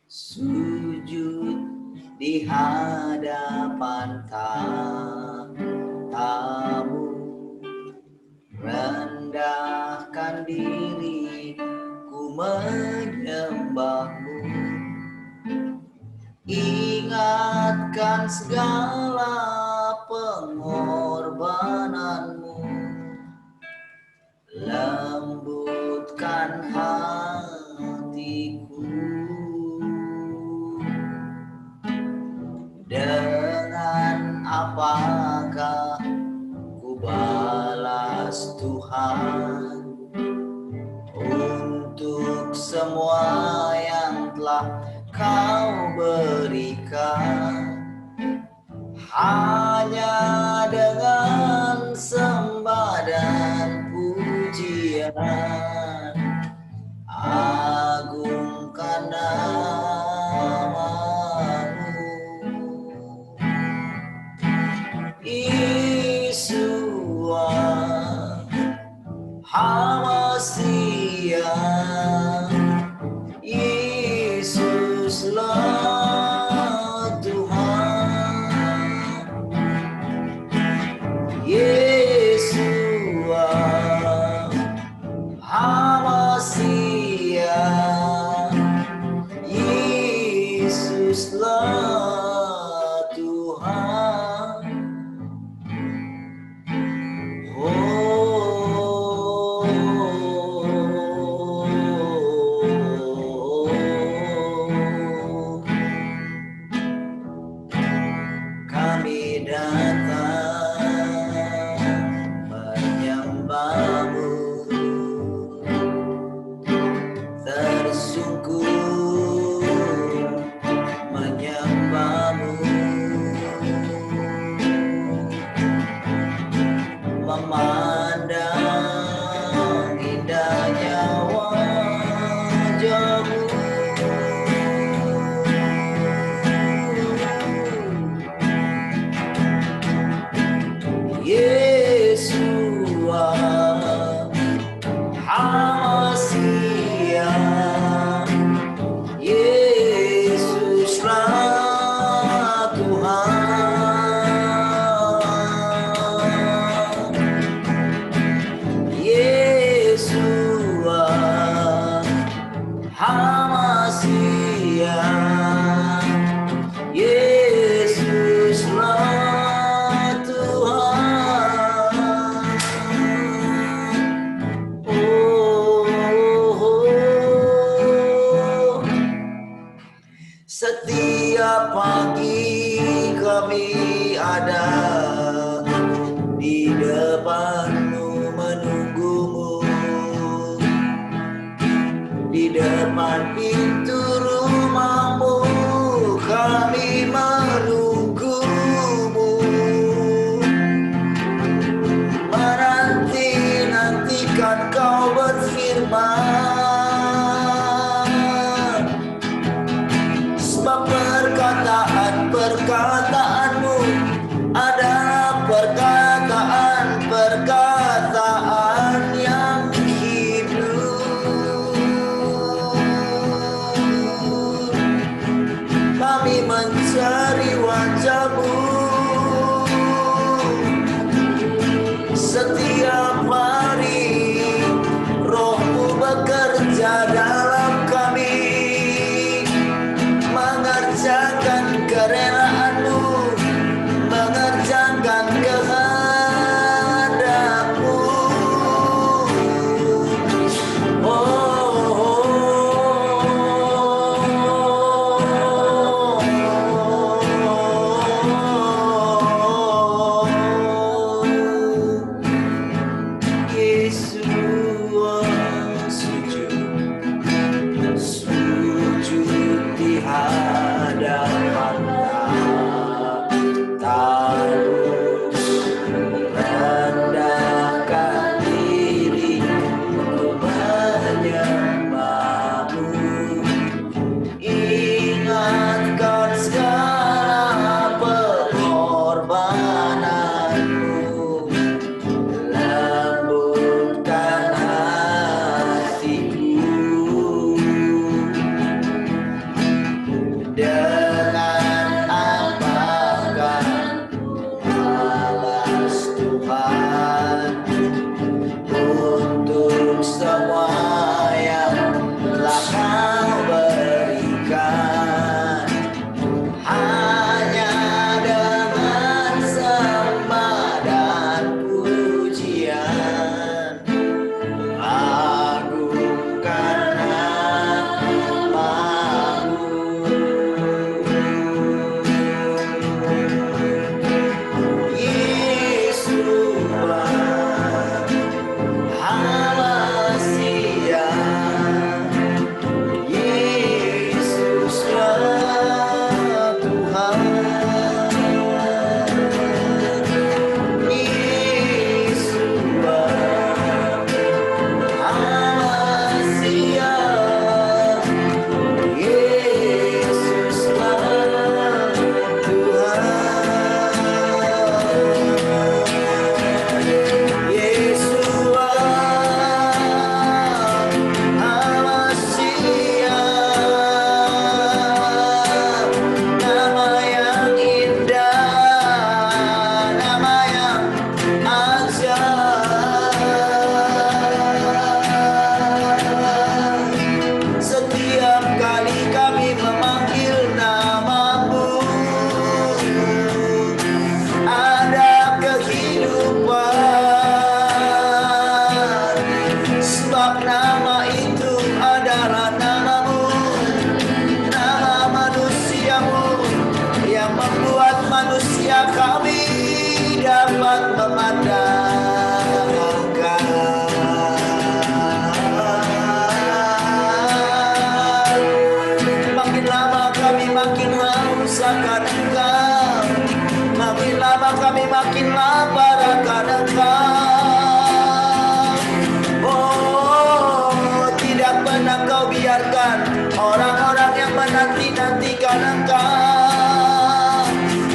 sujud di hadapan tamu, rendahkan diri, ku menyembahmu, ingatkan segala pengorbananmu, lembutkan hatiku. Dengan apakah ku balas Tuhan untuk semua yang telah Kau berikan? Hanya dengan sembah dan pujian, agungkan namamu. Yesua, Hamasia, Yesuslah Tuhan. Yesua, Hamasia, Yesuslah Tuhan. Kami datang menyembahmu, tersungkur menyembahmu, memandang indahnya wajahmu. Yesua, Hamasia, Yesuslah Tuhan. Yesua, Hamasia, Yesuslah Tuhan. Setiap pagi kami ada di depan-Mu menunggu-Mu, di depan pintu rumah-Mu kami menunggu-Mu, menanti-nantikan Kau berfirman. Sebab perkataan-perkataan-Mu adalah perkataan-perkataan yang hidup. pernah kau biarkan orang-orang yang menanti-nantikan engkau,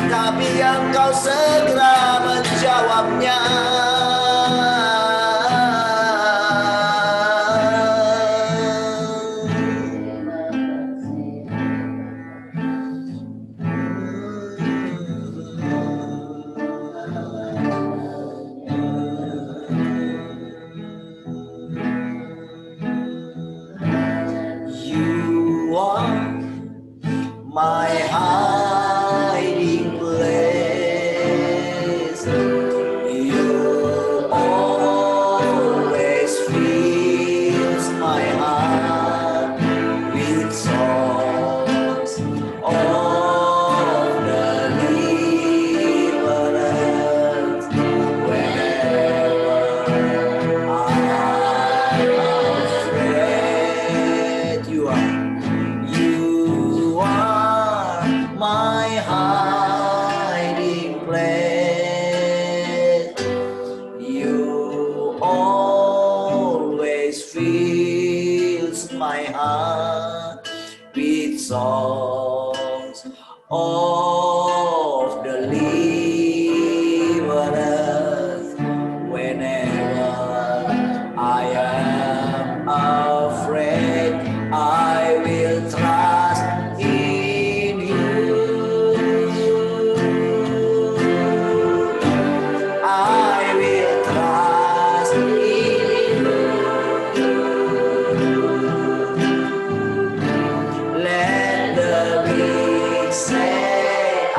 tapi engkau segera menjawabnya. You are my hiding place. You always fills my heart with songs of deliverance. Whenever I'm afraid, you are my hiding place. You always fills my heart with songs of deliverance. Whenever I am afraid, I will trust in you. I will trust in you. Let the weak say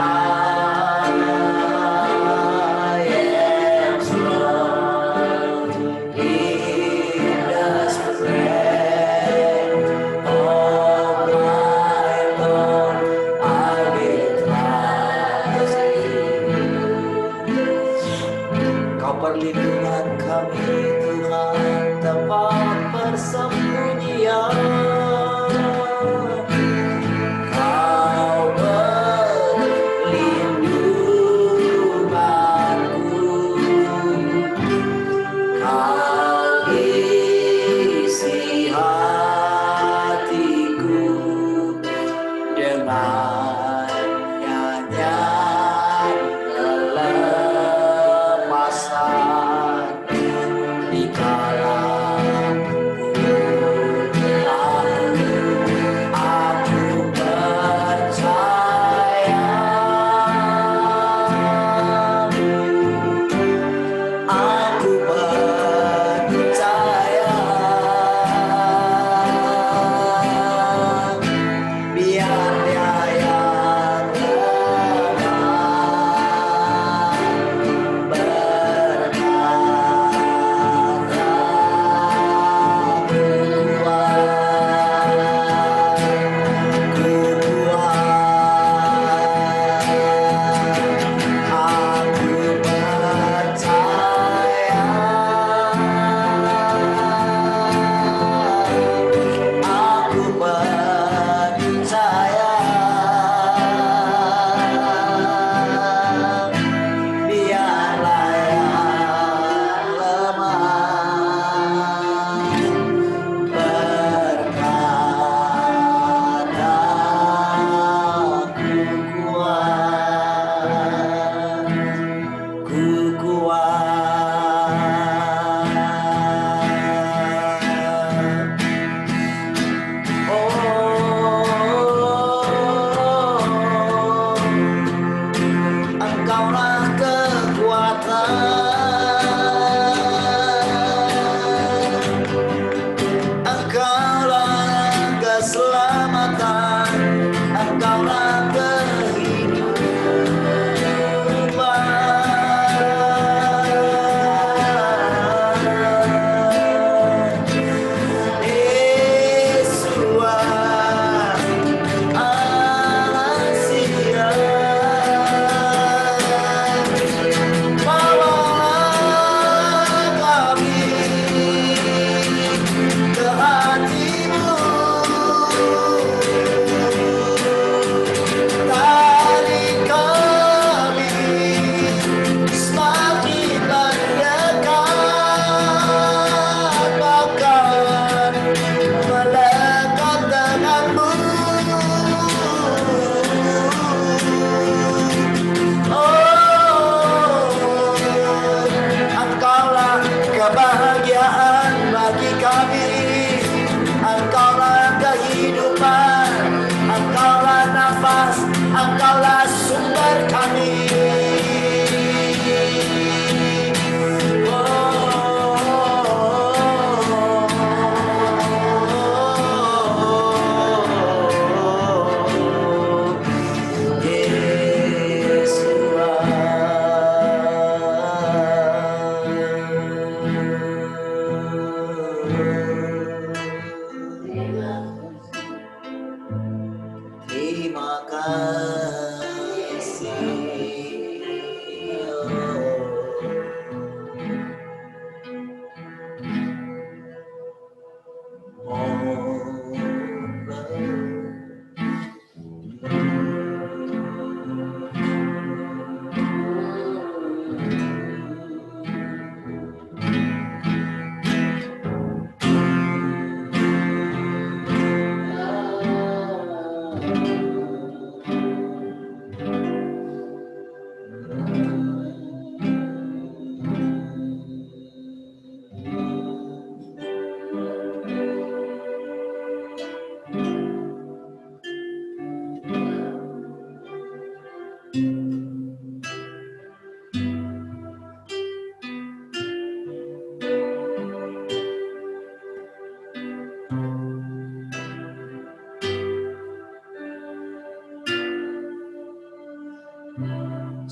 Kaulah sumber kami. Terima kasih.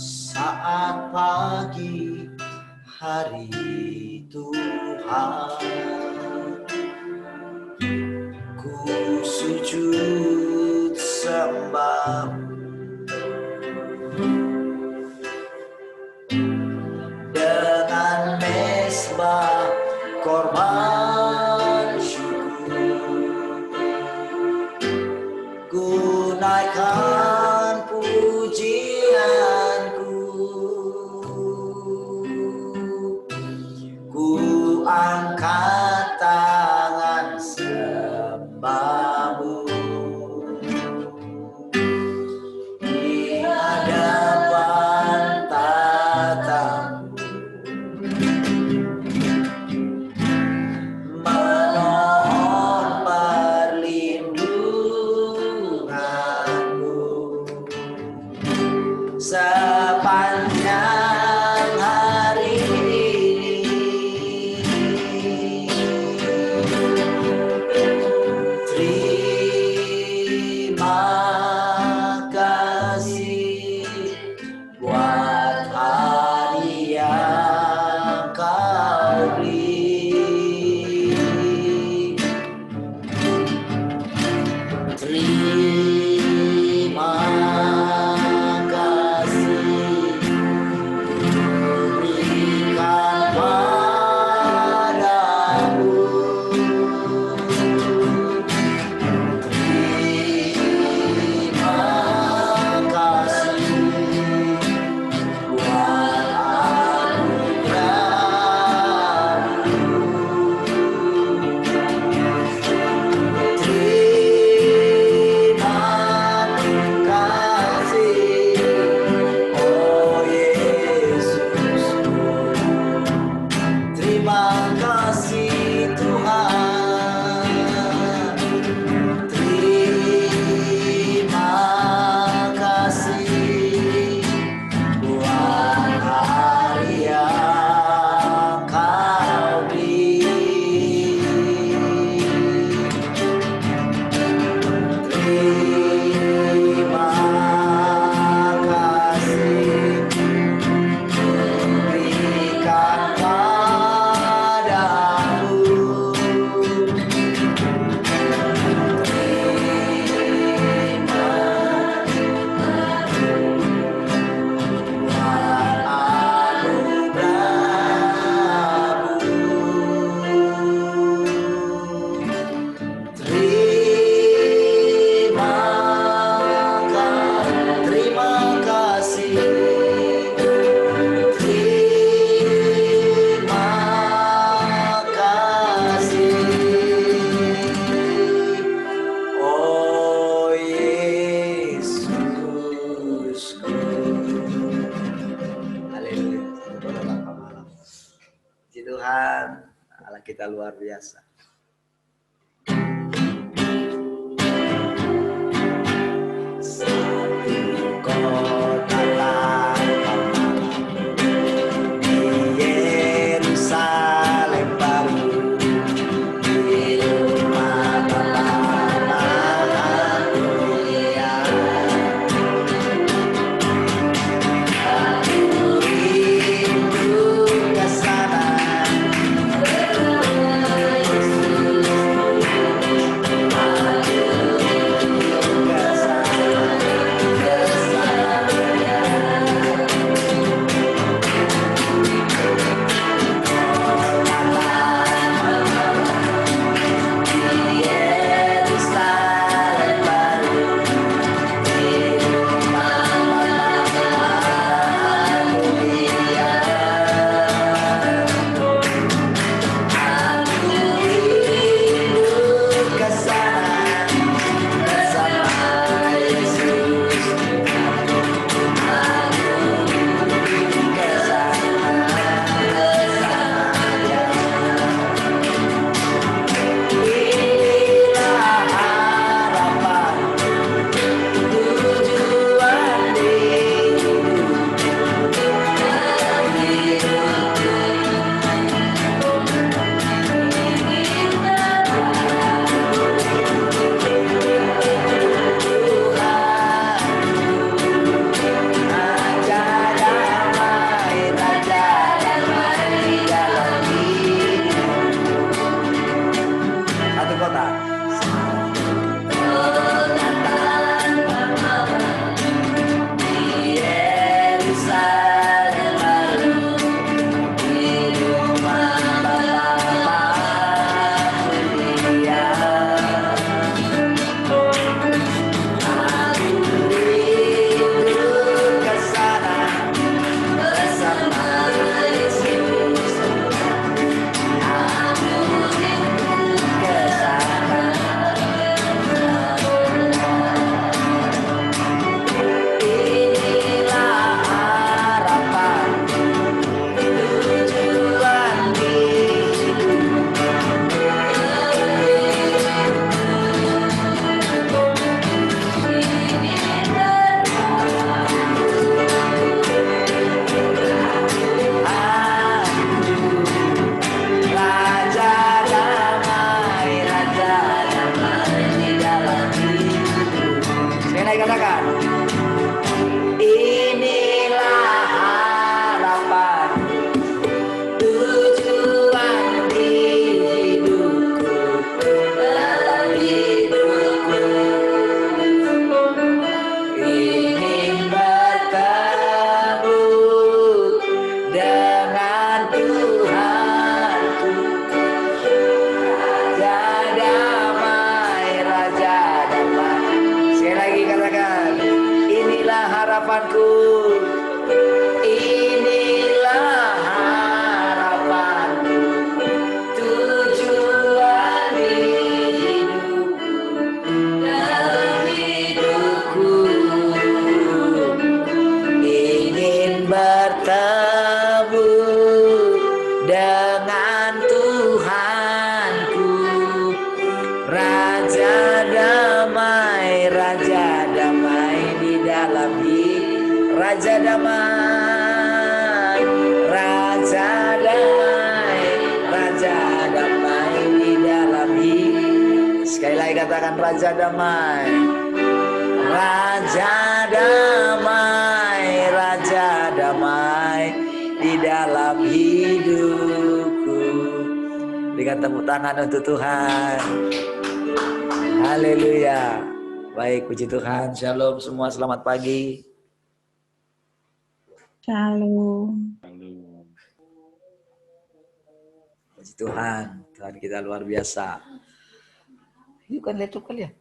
Saat pagi hari Tuhan, ku sujud sembah dengan mezbah korban syukur, ku naikkan pujianku, ku angkat tangan sembahmu di hadapan tatamu, memohon perlindunganmu sepanjang hari ini. Terima kasih buat hari yang kau beri. Terima kasih berikan padamu. Terima kasih buat anugerahmu. Terima kasih, oh Yesus. Terima kasih Tuhan. Terima kasih buat hari yang kau beri. Terima kasih berikan padamu. Terima buat anugerahmu. Terima kasih. Terima kasih, oh Yesusku. Haleluya. Puji Tuhan, Allah kita luar biasa. Satu lagi katakan. Inilah harapan, tujuan di hidupku, dalam hidupku. Ingin bertemu dengan Tuhanku, Raja damai, Raja damai. Sekali lagi katakan, inilah harapanku, inilah harapanku, tujuan hidupku, dalam hidupku. Ingin bertemu dengan Tuhanku, Raja damai, Raja damai di dalam hidup, Raja damai, Raja damai, Raja damai di dalam hidup. Sekali lagi katakan Raja damai, Raja damai, Raja damai di dalam hidupku. Berikan tepuk tangan untuk Tuhan. Haleluya. Baik, puji Tuhan. Shalom semua, selamat pagi. Shalom. Puji Tuhan. Tuhan kita luar biasa. Yuk kan laptop kali ya?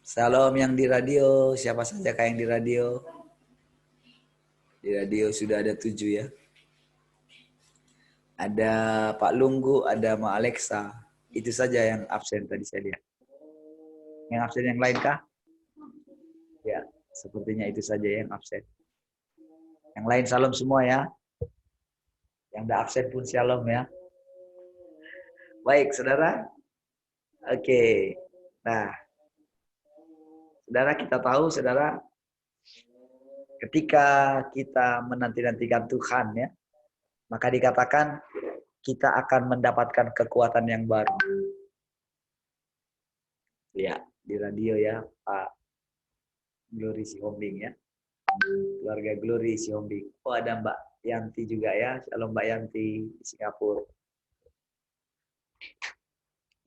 Salam yang di radio, siapa saja yang di radio? Di radio sudah ada 7 ya. Ada Pak Lunggu, ada Ma Alexa. Itu saja yang absen tadi saya lihat. Yang absen yang lain kah? Ya, sepertinya itu saja yang absen. Yang lain salam semua ya. Yang udah absen pun shalom ya. Baik, saudara. Oke. Nah, saudara, kita tahu, saudara, ketika kita menanti-nantikan Tuhan ya, maka dikatakan kita akan mendapatkan kekuatan yang baru. Ya, di radio ya, Pak Glory Sihombing ya. Keluarga Glory Sihombing. Oh, ada Mbak Yanti juga ya. Shalom Mbak Yanti di Singapura.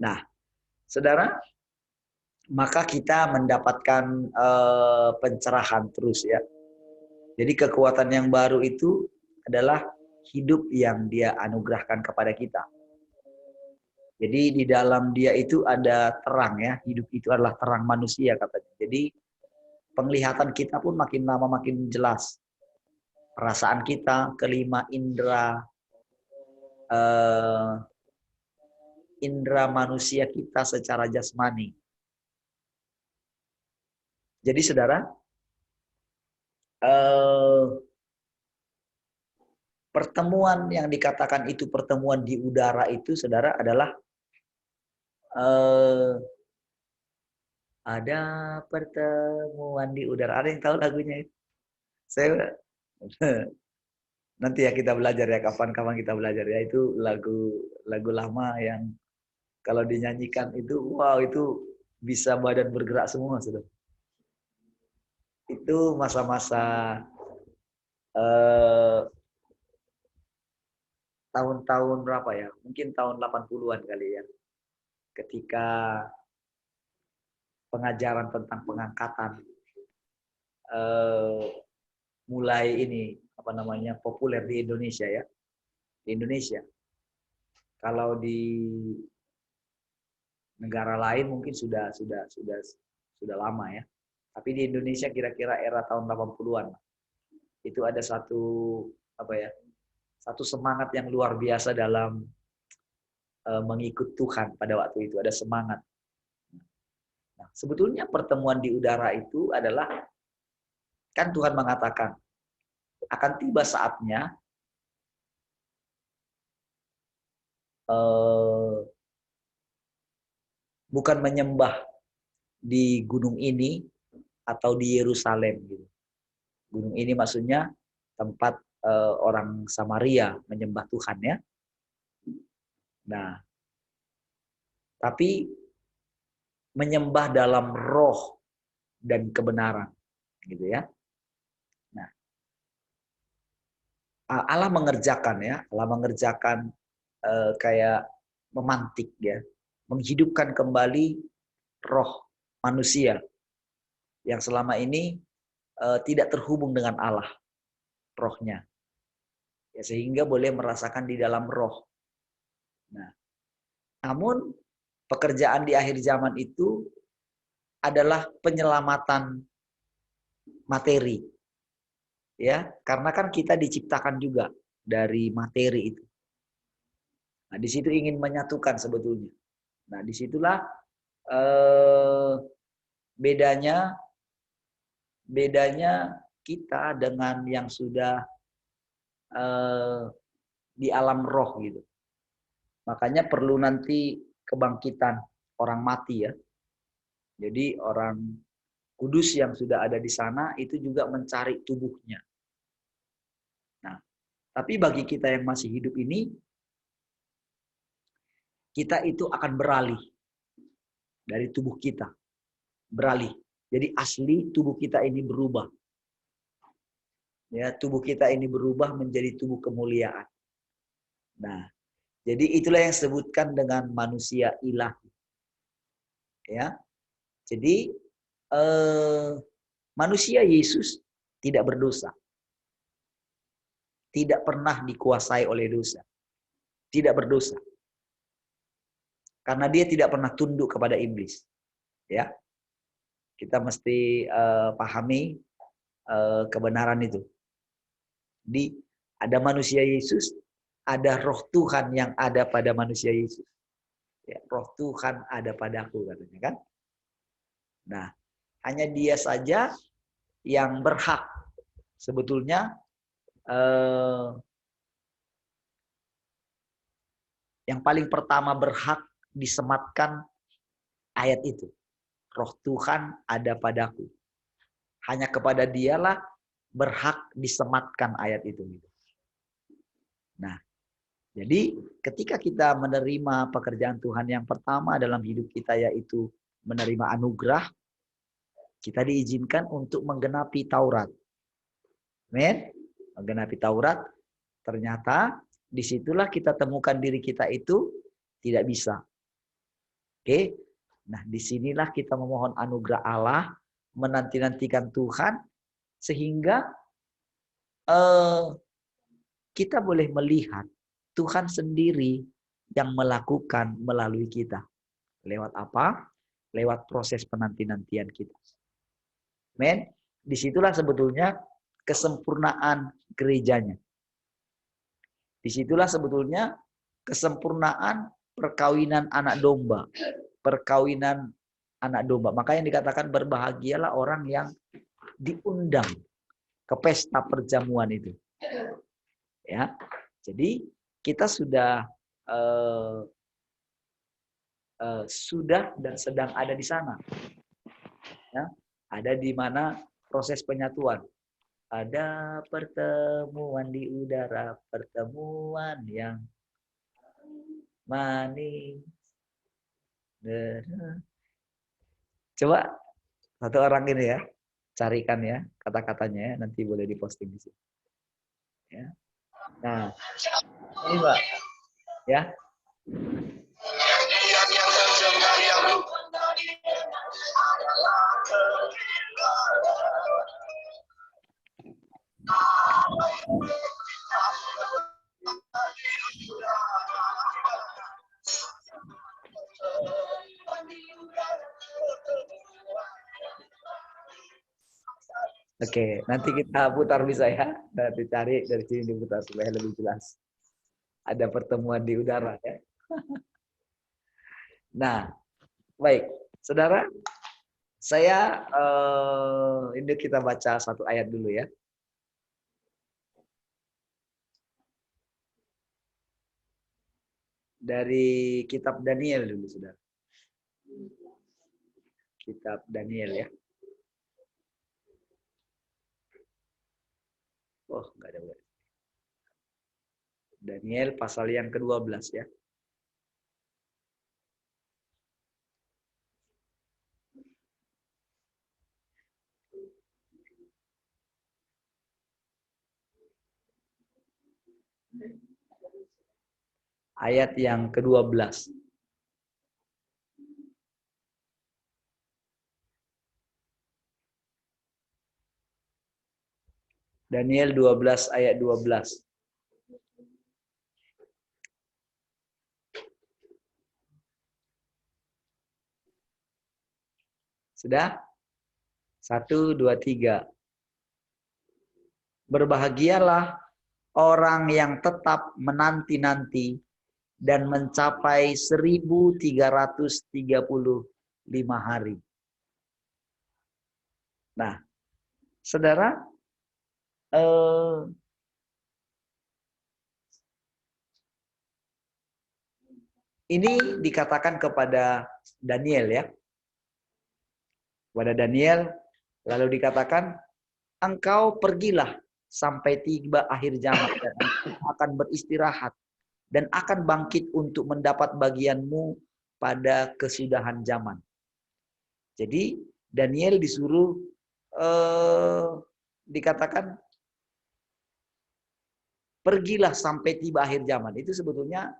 Nah, saudara, maka kita mendapatkan pencerahan terus ya. Jadi kekuatan yang baru itu adalah hidup yang Dia anugerahkan kepada kita. Jadi di dalam Dia itu ada terang ya. Hidup itu adalah terang manusia katanya. Jadi penglihatan kita pun makin lama makin jelas. Perasaan kita, kelima indera, indera manusia kita secara jasmani. Jadi saudara, pertemuan yang dikatakan itu pertemuan di udara itu, saudara, adalah ada pertemuan di udara. Ada yang tahu lagunya? Saya nanti ya kita belajar ya, kapan-kapan kita belajar ya. Itu lagu lama yang kalau dinyanyikan itu, wow, itu bisa badan bergerak semua, saudara. Itu masa-masa tahun-tahun berapa ya? Mungkin tahun 80-an kali ya. Ketika pengajaran tentang pengangkatan mulai ini apa namanya populer di Indonesia ya. Di Indonesia. Kalau di negara lain mungkin sudah lama ya. Tapi di Indonesia kira-kira era tahun 80-an. Itu ada satu semangat yang luar biasa dalam mengikut Tuhan pada waktu itu. Ada semangat. Nah, sebetulnya pertemuan di udara itu adalah, kan Tuhan mengatakan akan tiba saatnya bukan menyembah di gunung ini atau di Yerusalem gitu. Gunung ini maksudnya tempat orang Samaria menyembah Tuhan ya. Nah, tapi menyembah dalam roh dan kebenaran, gitu ya. Nah, Allah mengerjakan ya, Allah mengerjakan kayak memantik ya, menghidupkan kembali roh manusia yang selama ini tidak terhubung dengan Allah, rohnya. Ya, sehingga boleh merasakan di dalam roh. Nah, namun pekerjaan di akhir zaman itu adalah penyelamatan materi. Ya, karena kan kita diciptakan juga dari materi itu. Nah, di situ ingin menyatukan sebetulnya. Nah, disitulah bedanya kita dengan yang sudah di alam roh gitu. Makanya perlu nanti kebangkitan orang mati ya. Jadi orang kudus yang sudah ada di sana itu juga mencari tubuhnya. Nah, tapi bagi kita yang masih hidup ini, kita itu akan beralih dari tubuh kita. Beralih. Jadi asli tubuh kita ini berubah. Ya, tubuh kita ini berubah menjadi tubuh kemuliaan. Nah, jadi itulah yang disebutkan dengan manusia ilahi. Ya. Jadi manusia Yesus tidak berdosa. Tidak pernah dikuasai oleh dosa. Tidak berdosa. Karena dia tidak pernah tunduk kepada iblis. Ya. Kita mesti pahami kebenaran itu. Di ada manusia Yesus, ada roh Tuhan yang ada pada manusia Yesus. Ya, roh Tuhan ada padaku katanya kan. Nah, hanya dia saja yang berhak sebetulnya yang paling pertama berhak disematkan ayat itu. Roh Tuhan ada padaku. Hanya kepada dialah berhak disematkan ayat itu. Nah, jadi ketika kita menerima pekerjaan Tuhan yang pertama dalam hidup kita yaitu menerima anugerah, kita diizinkan untuk menggenapi Taurat. Amin. Menggenapi Taurat, ternyata disitulah kita temukan diri kita itu tidak bisa. Oke. Nah, disinilah kita memohon anugerah Allah, menanti-nantikan Tuhan, sehingga kita boleh melihat Tuhan sendiri yang melakukan melalui kita. Lewat apa? Lewat proses penanti-nantian kita. Men, disitulah sebetulnya kesempurnaan gerejanya. Disitulah sebetulnya kesempurnaan perkawinan anak domba. Perkawinan anak domba. Makanya dikatakan berbahagialah orang yang diundang ke pesta perjamuan itu. Ya, jadi kita sudah dan sedang ada di sana. Ya, ada di mana proses penyatuan. Ada pertemuan di udara, pertemuan yang manis. Coba satu orang ini ya, carikan ya kata-katanya ya, nanti boleh diposting di sini. Ya. Nah, ini Mbak, ya. Oke, nanti kita putar bisa ya. Nanti cari dari sini diputar supaya lebih jelas. Ada pertemuan di udara ya. Nah, baik. Saudara, saya ini kita baca satu ayat dulu ya. Dari kitab Daniel dulu, Saudara. Kitab Daniel ya. Oh, enggak ada. Daniel pasal yang ke-12 ya. Ayat yang ke-12. Daniel 12 ayat 12. Sudah? 1, 2, 3. Berbahagialah orang yang tetap menanti-nanti dan mencapai 1335 hari. Nah, saudara, ini dikatakan kepada Daniel ya. Kepada Daniel, lalu dikatakan, engkau pergilah sampai tiba akhir zaman dan akan beristirahat dan akan bangkit untuk mendapat bagianmu pada kesudahan zaman. Jadi Daniel disuruh dikatakan pergilah sampai tiba akhir zaman. Itu sebetulnya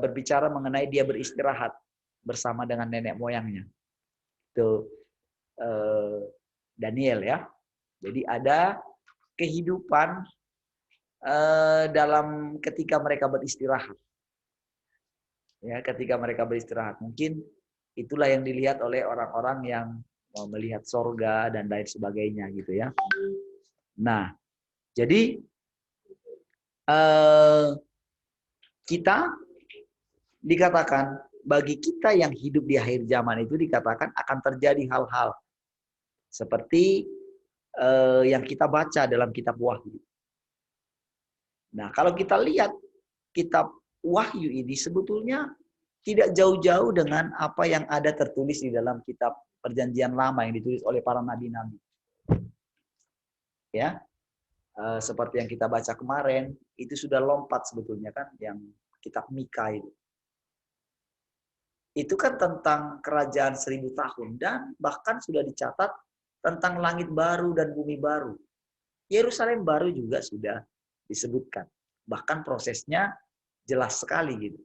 berbicara mengenai dia beristirahat bersama dengan nenek moyangnya. Itu Daniel ya. Jadi ada kehidupan dalam ketika mereka beristirahat. Ya, ketika mereka beristirahat. Mungkin itulah yang dilihat oleh orang-orang yang mau melihat sorga dan lain sebagainya gitu ya. Nah, jadi kita dikatakan bagi kita yang hidup di akhir zaman itu dikatakan akan terjadi hal-hal seperti yang kita baca dalam kitab Wahyu. Nah, kalau kita lihat kitab Wahyu ini sebetulnya tidak jauh-jauh dengan apa yang ada tertulis di dalam kitab Perjanjian Lama yang ditulis oleh para nabi-nabi. Ya, seperti yang kita baca kemarin, itu sudah lompat sebetulnya kan, yang kitab Mika itu. Itu kan tentang kerajaan 1000 tahun dan bahkan sudah dicatat tentang langit baru dan bumi baru. Yerusalem baru juga sudah disebutkan. Bahkan prosesnya jelas sekali gitu.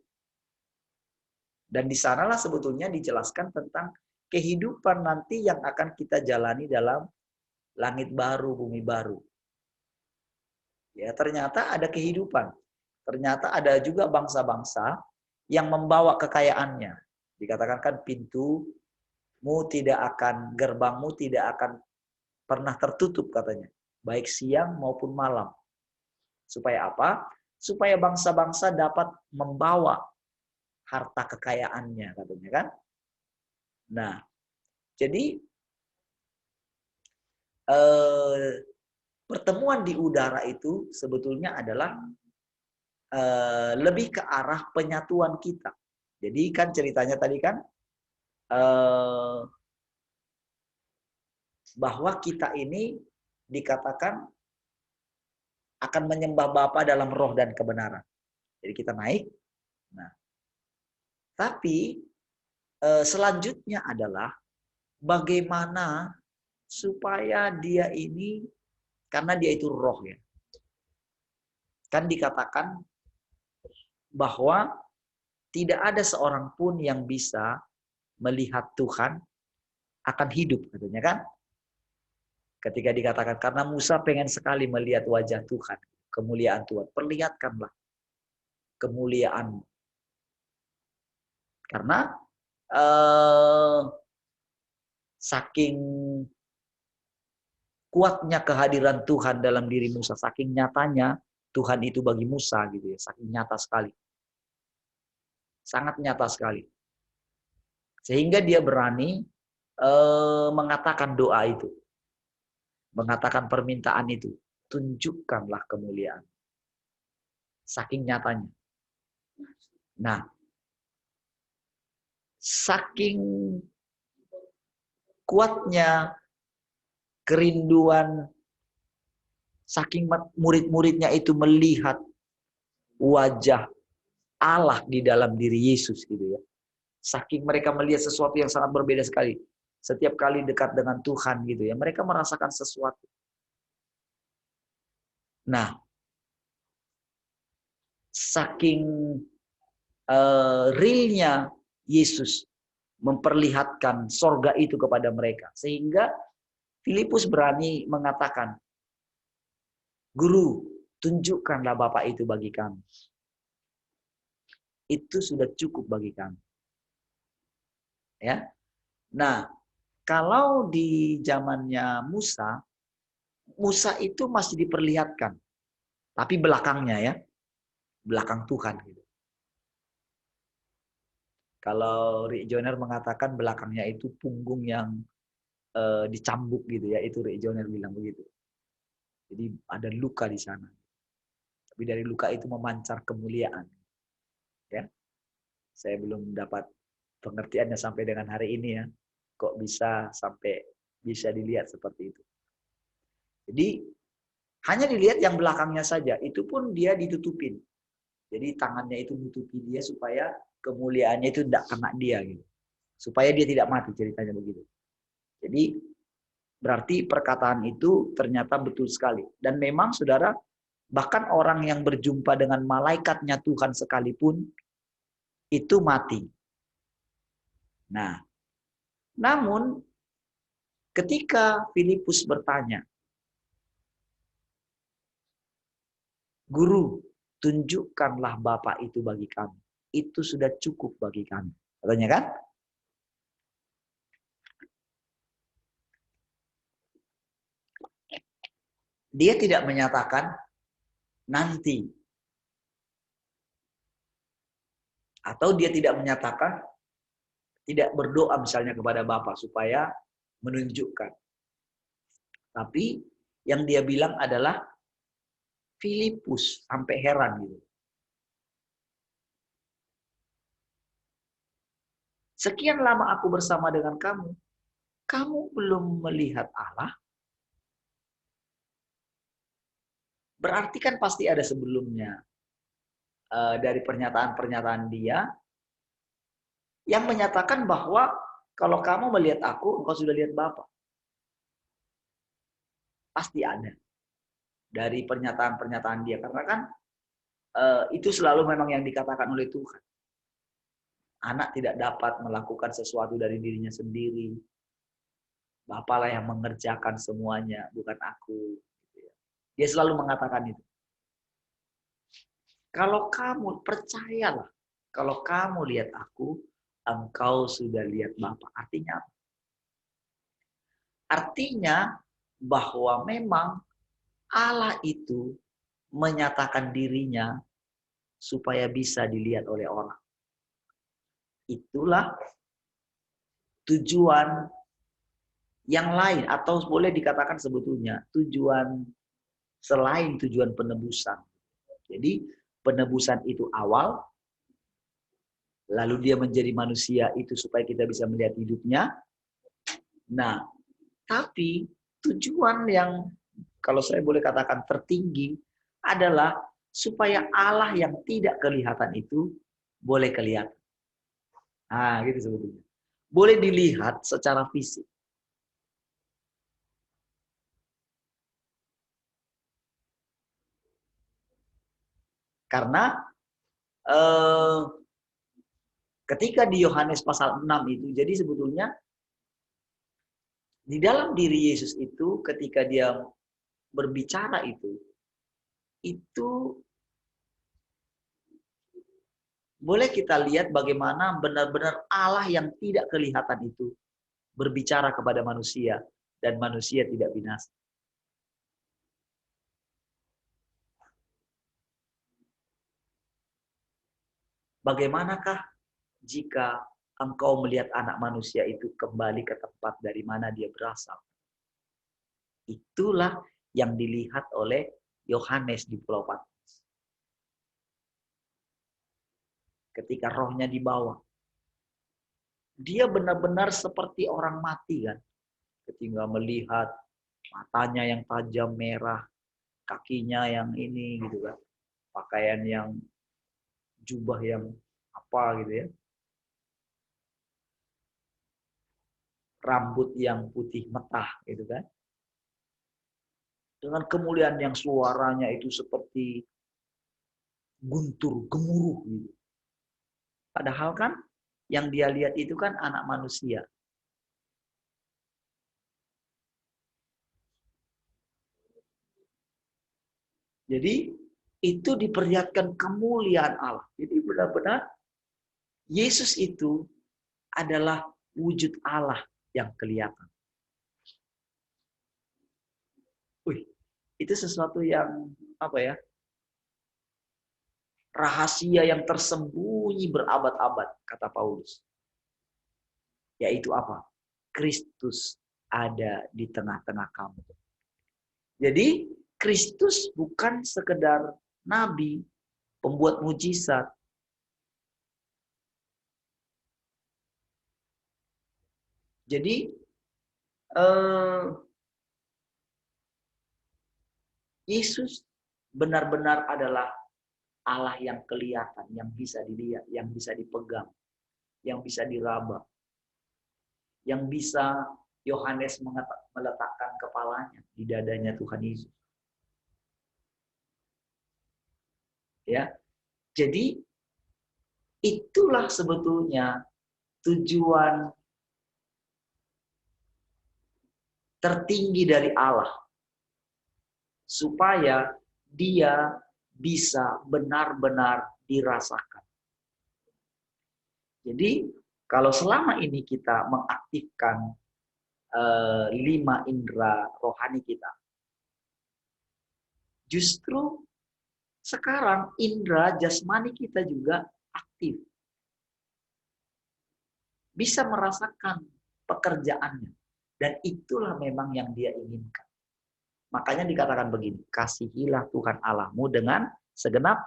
Dan di sanalah sebetulnya dijelaskan tentang kehidupan nanti yang akan kita jalani dalam langit baru, bumi baru. Ya, ternyata ada kehidupan. Ternyata ada juga bangsa-bangsa yang membawa kekayaannya. Dikatakan kan pintumu tidak akan, gerbangmu tidak akan pernah tertutup katanya. Baik siang maupun malam. Supaya apa? Supaya bangsa-bangsa dapat membawa harta kekayaannya katanya kan. Nah, jadi pertemuan di udara itu sebetulnya adalah lebih ke arah penyatuan kita. Jadi kan ceritanya tadi kan bahwa kita ini dikatakan akan menyembah Bapa dalam roh dan kebenaran. Jadi kita naik. Nah, tapi selanjutnya adalah bagaimana supaya dia ini, karena dia itu roh ya. Kan dikatakan bahwa tidak ada seorang pun yang bisa melihat Tuhan akan hidup katanya kan. Ketika dikatakan karena Musa pengen sekali melihat wajah Tuhan, kemuliaan Tuhan, perlihatkanlah kemuliaan. Karena saking kuatnya kehadiran Tuhan dalam diri Musa, saking nyatanya Tuhan itu bagi Musa gitu ya, saking nyata sekali. Sangat nyata sekali. Sehingga dia berani mengatakan doa itu. Mengatakan permintaan itu. Tunjukkanlah kemuliaan. Saking nyatanya. Nah, saking kuatnya kerinduan, saking murid-muridnya itu melihat wajah Allah di dalam diri Yesus gitu ya. Saking mereka melihat sesuatu yang sangat berbeda sekali. Setiap kali dekat dengan Tuhan gitu ya, mereka merasakan sesuatu. Nah, saking realnya Yesus memperlihatkan sorga itu kepada mereka. Sehingga Filipus berani mengatakan, Guru, tunjukkanlah Bapa itu bagi kami. Itu sudah cukup bagi kami. Ya. Nah, kalau di zamannya Musa, Musa itu masih diperlihatkan. Tapi belakangnya ya. Belakang Tuhan. Gitu. Kalau Rick Joyner mengatakan belakangnya itu punggung yang dicambuk gitu ya. Itu Rick Joyner bilang begitu. Jadi ada luka di sana. Tapi dari luka itu memancar kemuliaan. Ya. Saya belum dapat pengertiannya sampai dengan hari ini ya. Kok bisa sampai bisa dilihat seperti itu. Jadi hanya dilihat yang belakangnya saja. Itu pun dia ditutupin. Jadi tangannya itu menutupi dia supaya kemuliaannya itu tidak kena dia gitu. Supaya dia tidak mati, ceritanya begitu. Jadi berarti perkataan itu ternyata betul sekali. Dan memang saudara, bahkan orang yang berjumpa dengan malaikatnya Tuhan sekalipun itu mati. Nah, namun ketika Filipus bertanya, Guru, tunjukkanlah Bapa itu bagi kami. Itu sudah cukup bagi kami. Katanya kan? Dia tidak menyatakan nanti. Atau dia tidak menyatakan, tidak berdoa misalnya kepada Bapa supaya menunjukkan. Tapi yang dia bilang adalah Filipus sampai heran gitu. Sekian lama aku bersama dengan kamu, kamu belum melihat Allah? Berarti kan pasti ada sebelumnya dari pernyataan-pernyataan dia yang menyatakan bahwa kalau kamu melihat aku, engkau sudah lihat Bapa. Pasti ada dari pernyataan-pernyataan dia, karena kan itu selalu memang yang dikatakan oleh Tuhan. Anak tidak dapat melakukan sesuatu dari dirinya sendiri. Bapa lah yang mengerjakan semuanya, bukan aku. Dia selalu mengatakan itu. Kalau kamu percayalah, kalau kamu lihat aku, engkau sudah lihat Bapa. Artinya, bahwa memang Allah itu menyatakan dirinya supaya bisa dilihat oleh orang. Itulah tujuan yang lain, atau boleh dikatakan sebetulnya tujuan selain tujuan penebusan. Jadi penebusan itu awal, lalu dia menjadi manusia itu supaya kita bisa melihat hidupnya. Nah, tapi tujuan yang kalau saya boleh katakan tertinggi adalah supaya Allah yang tidak kelihatan itu boleh kelihatan. Nah, gitu sebetulnya. Boleh dilihat secara fisik. Karena ketika di Yohanes pasal 6 itu, jadi sebetulnya di dalam diri Yesus itu ketika dia berbicara itu boleh kita lihat bagaimana benar-benar Allah yang tidak kelihatan itu berbicara kepada manusia dan manusia tidak binasa. Bagaimanakah jika engkau melihat anak manusia itu kembali ke tempat dari mana dia berasal? Itulah yang dilihat oleh Yohanes di Pulau Patmos. Ketika rohnya dibawa, dia benar-benar seperti orang mati kan. Ketika melihat matanya yang tajam merah, kakinya yang ini gitu kan, pakaian yang jubah yang apa gitu ya, rambut yang putih metah gitu kan, dengan kemuliaan yang suaranya itu seperti guntur, gemuruh gitu. Padahal kan yang dia lihat itu kan anak manusia. Jadi itu diperlihatkan kemuliaan Allah. Jadi benar-benar Yesus itu adalah wujud Allah yang kelihatan. Wih, itu sesuatu yang apa ya? Rahasia yang tersembunyi berabad-abad, kata Paulus. Yaitu apa? Kristus ada di tengah-tengah kamu. Jadi Kristus bukan sekedar nabi, pembuat mujizat. Jadi Yesus benar-benar adalah Allah yang kelihatan, yang bisa dilihat, yang bisa dipegang, yang bisa diraba, yang bisa Yohanes meletakkan kepalanya di dadanya Tuhan Yesus. Ya, jadi itulah sebetulnya tujuan tertinggi dari Allah, supaya dia bisa benar-benar dirasakan. Jadi kalau selama ini kita mengaktifkan 5 indera rohani kita, justru sekarang indera jasmani kita juga aktif. Bisa merasakan pekerjaannya. Dan itulah memang yang dia inginkan. Makanya dikatakan begini, kasihilah Tuhan Allahmu dengan segenap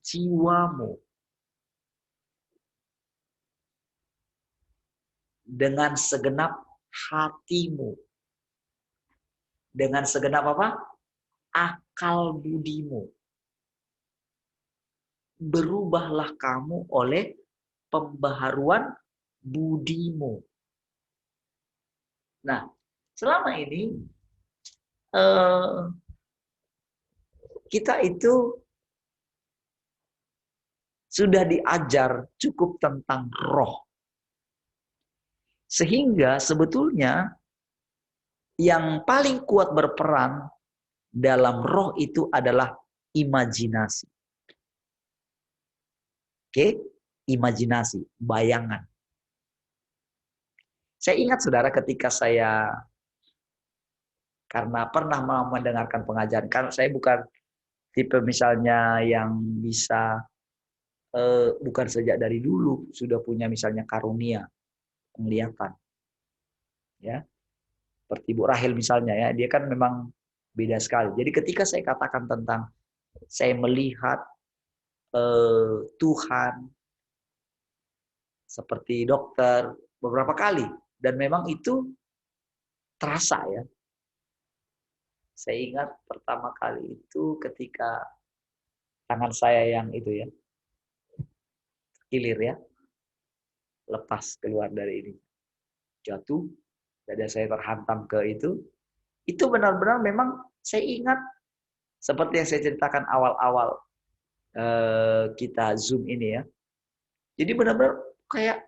jiwamu. Dengan segenap hatimu. Dengan segenap apa? Akal budimu. Berubahlah kamu oleh pembaharuan budimu. Nah, selama ini kita itu sudah diajar cukup tentang roh. Sehingga sebetulnya yang paling kuat berperan dalam roh itu adalah imajinasi. Oke, imajinasi, bayangan. Saya ingat saudara ketika saya, karena pernah mendengarkan pengajaran, karena saya bukan tipe misalnya yang bisa, bukan sejak dari dulu sudah punya misalnya karunia penglihatan. Ya, seperti Bu Rahel misalnya ya, dia kan memang beda sekali. Jadi ketika saya katakan tentang saya melihat Tuhan seperti dokter beberapa kali, dan memang itu terasa ya. Saya ingat pertama kali itu ketika tangan saya yang itu ya, kilir ya, lepas keluar dari ini, jatuh, dada saya terhantam ke itu benar-benar memang saya ingat seperti yang saya ceritakan awal-awal kita Zoom ini ya. Jadi benar-benar kayak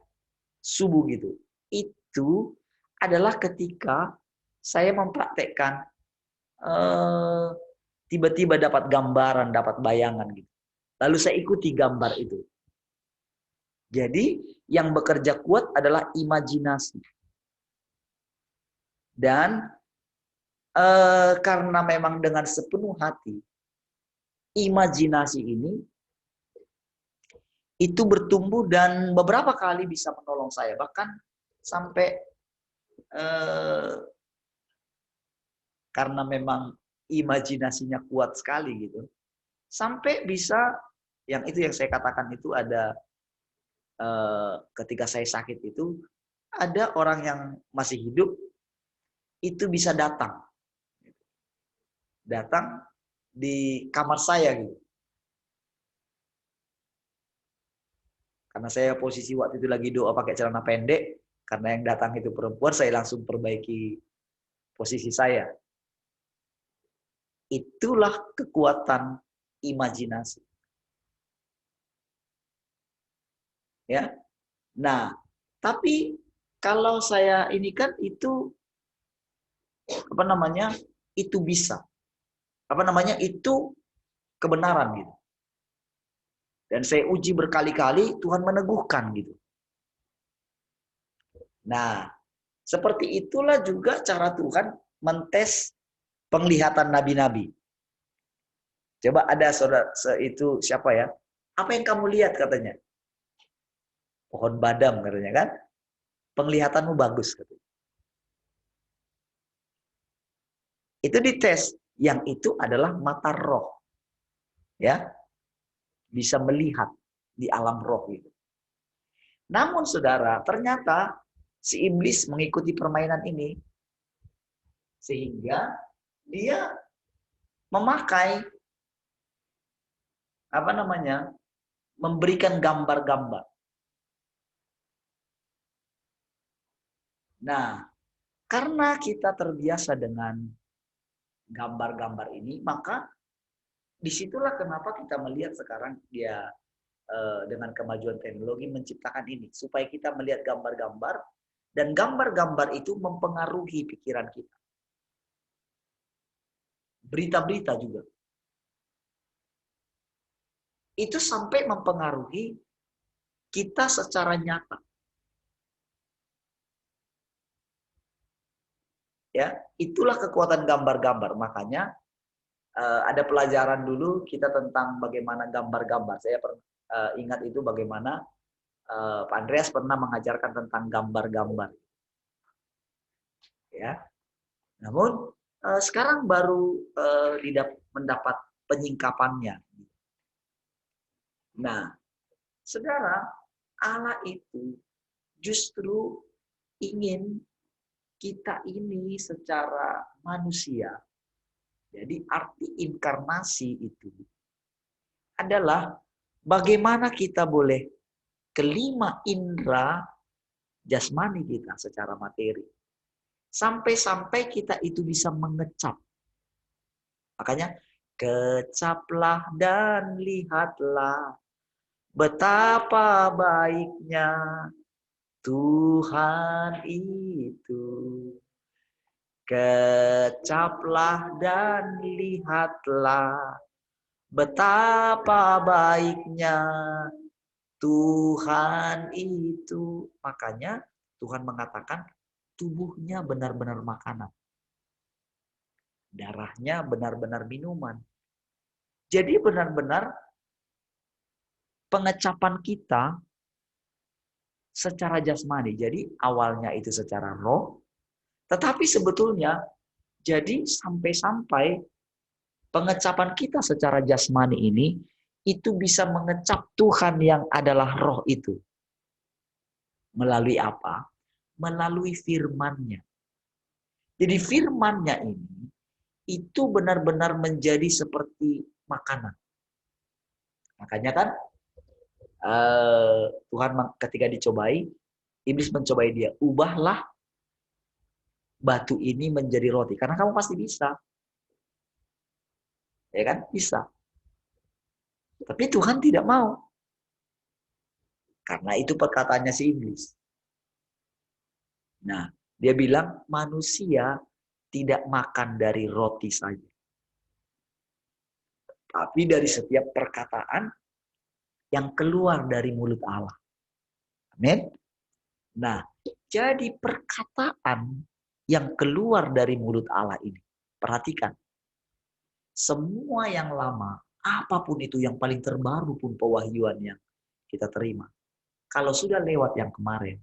subuh gitu. Itu adalah ketika saya mempraktekkan tiba-tiba dapat gambaran, dapat bayangan gitu. Lalu saya ikuti gambar itu. Jadi yang bekerja kuat adalah imajinasi. Dan karena memang dengan sepenuh hati, imajinasi ini itu bertumbuh dan beberapa kali bisa menolong saya. Bahkan sampai karena memang imajinasinya kuat sekali gitu. Sampai bisa, yang itu yang saya katakan itu ada ketika saya sakit itu, ada orang yang masih hidup, itu bisa datang di kamar saya gitu. Karena saya posisi waktu itu lagi doa pakai celana pendek, karena yang datang itu perempuan, saya langsung perbaiki posisi saya. Itulah kekuatan imajinasi. Ya. Nah, tapi kalau saya ini kan itu apa namanya? Itu bisa. Apa namanya? Itu kebenaran gitu. Dan saya uji berkali-kali, Tuhan meneguhkan gitu. Nah, seperti itulah juga cara Tuhan mentes penglihatan nabi-nabi. Coba ada saudara itu siapa ya? Apa yang kamu lihat katanya? Pohon badam katanya kan? Penglihatanmu bagus katanya. Itu dites. Yang itu adalah mata roh. Ya. Bisa melihat di alam roh itu. Namun saudara, ternyata si iblis mengikuti permainan ini sehingga dia memakai apa namanya? Memberikan gambar-gambar. Nah, karena kita terbiasa dengan gambar-gambar ini, maka disitulah kenapa kita melihat sekarang dia dengan kemajuan teknologi menciptakan ini. Supaya kita melihat gambar-gambar, dan gambar-gambar itu mempengaruhi pikiran kita. Berita-berita juga. Itu sampai mempengaruhi kita secara nyata. Ya, itulah kekuatan gambar-gambar. Makanya ada pelajaran dulu kita tentang bagaimana gambar-gambar. Saya ingat itu bagaimana Pak Andreas pernah mengajarkan tentang gambar-gambar. Ya, namun sekarang baru mendapat penyingkapannya. Nah, saudara, Allah itu justru ingin kita ini secara manusia. Jadi arti inkarnasi itu adalah bagaimana kita boleh kelima indera jasmani kita secara materi. Sampai-sampai kita itu bisa mengecap. Makanya, kecaplah dan lihatlah betapa baiknya Tuhan itu. Kecaplah dan lihatlah betapa baiknya Tuhan itu. Makanya Tuhan mengatakan tubuhnya benar-benar makanan. Darahnya benar-benar minuman. Jadi benar-benar pengecapan kita secara jasmani. Jadi awalnya itu secara roh, tetapi sebetulnya jadi sampai-sampai pengecapan kita secara jasmani ini itu bisa mengecap Tuhan yang adalah roh itu. Melalui apa? Melalui firman-Nya. Jadi firman-Nya ini itu benar-benar menjadi seperti makanan. Makanya kan Tuhan ketika dicobai, iblis mencobai dia, ubahlah batu ini menjadi roti. Karena kamu pasti bisa. Ya kan? Bisa. Tapi Tuhan tidak mau. Karena itu perkataannya si iblis. Nah, dia bilang manusia tidak makan dari roti saja. Tapi dari setiap perkataan yang keluar dari mulut Allah. Amin. Nah, jadi perkataan yang keluar dari mulut Allah ini. Perhatikan. Semua yang lama, apapun itu yang paling terbaru pun pewahyuan yang kita terima. Kalau sudah lewat yang kemarin,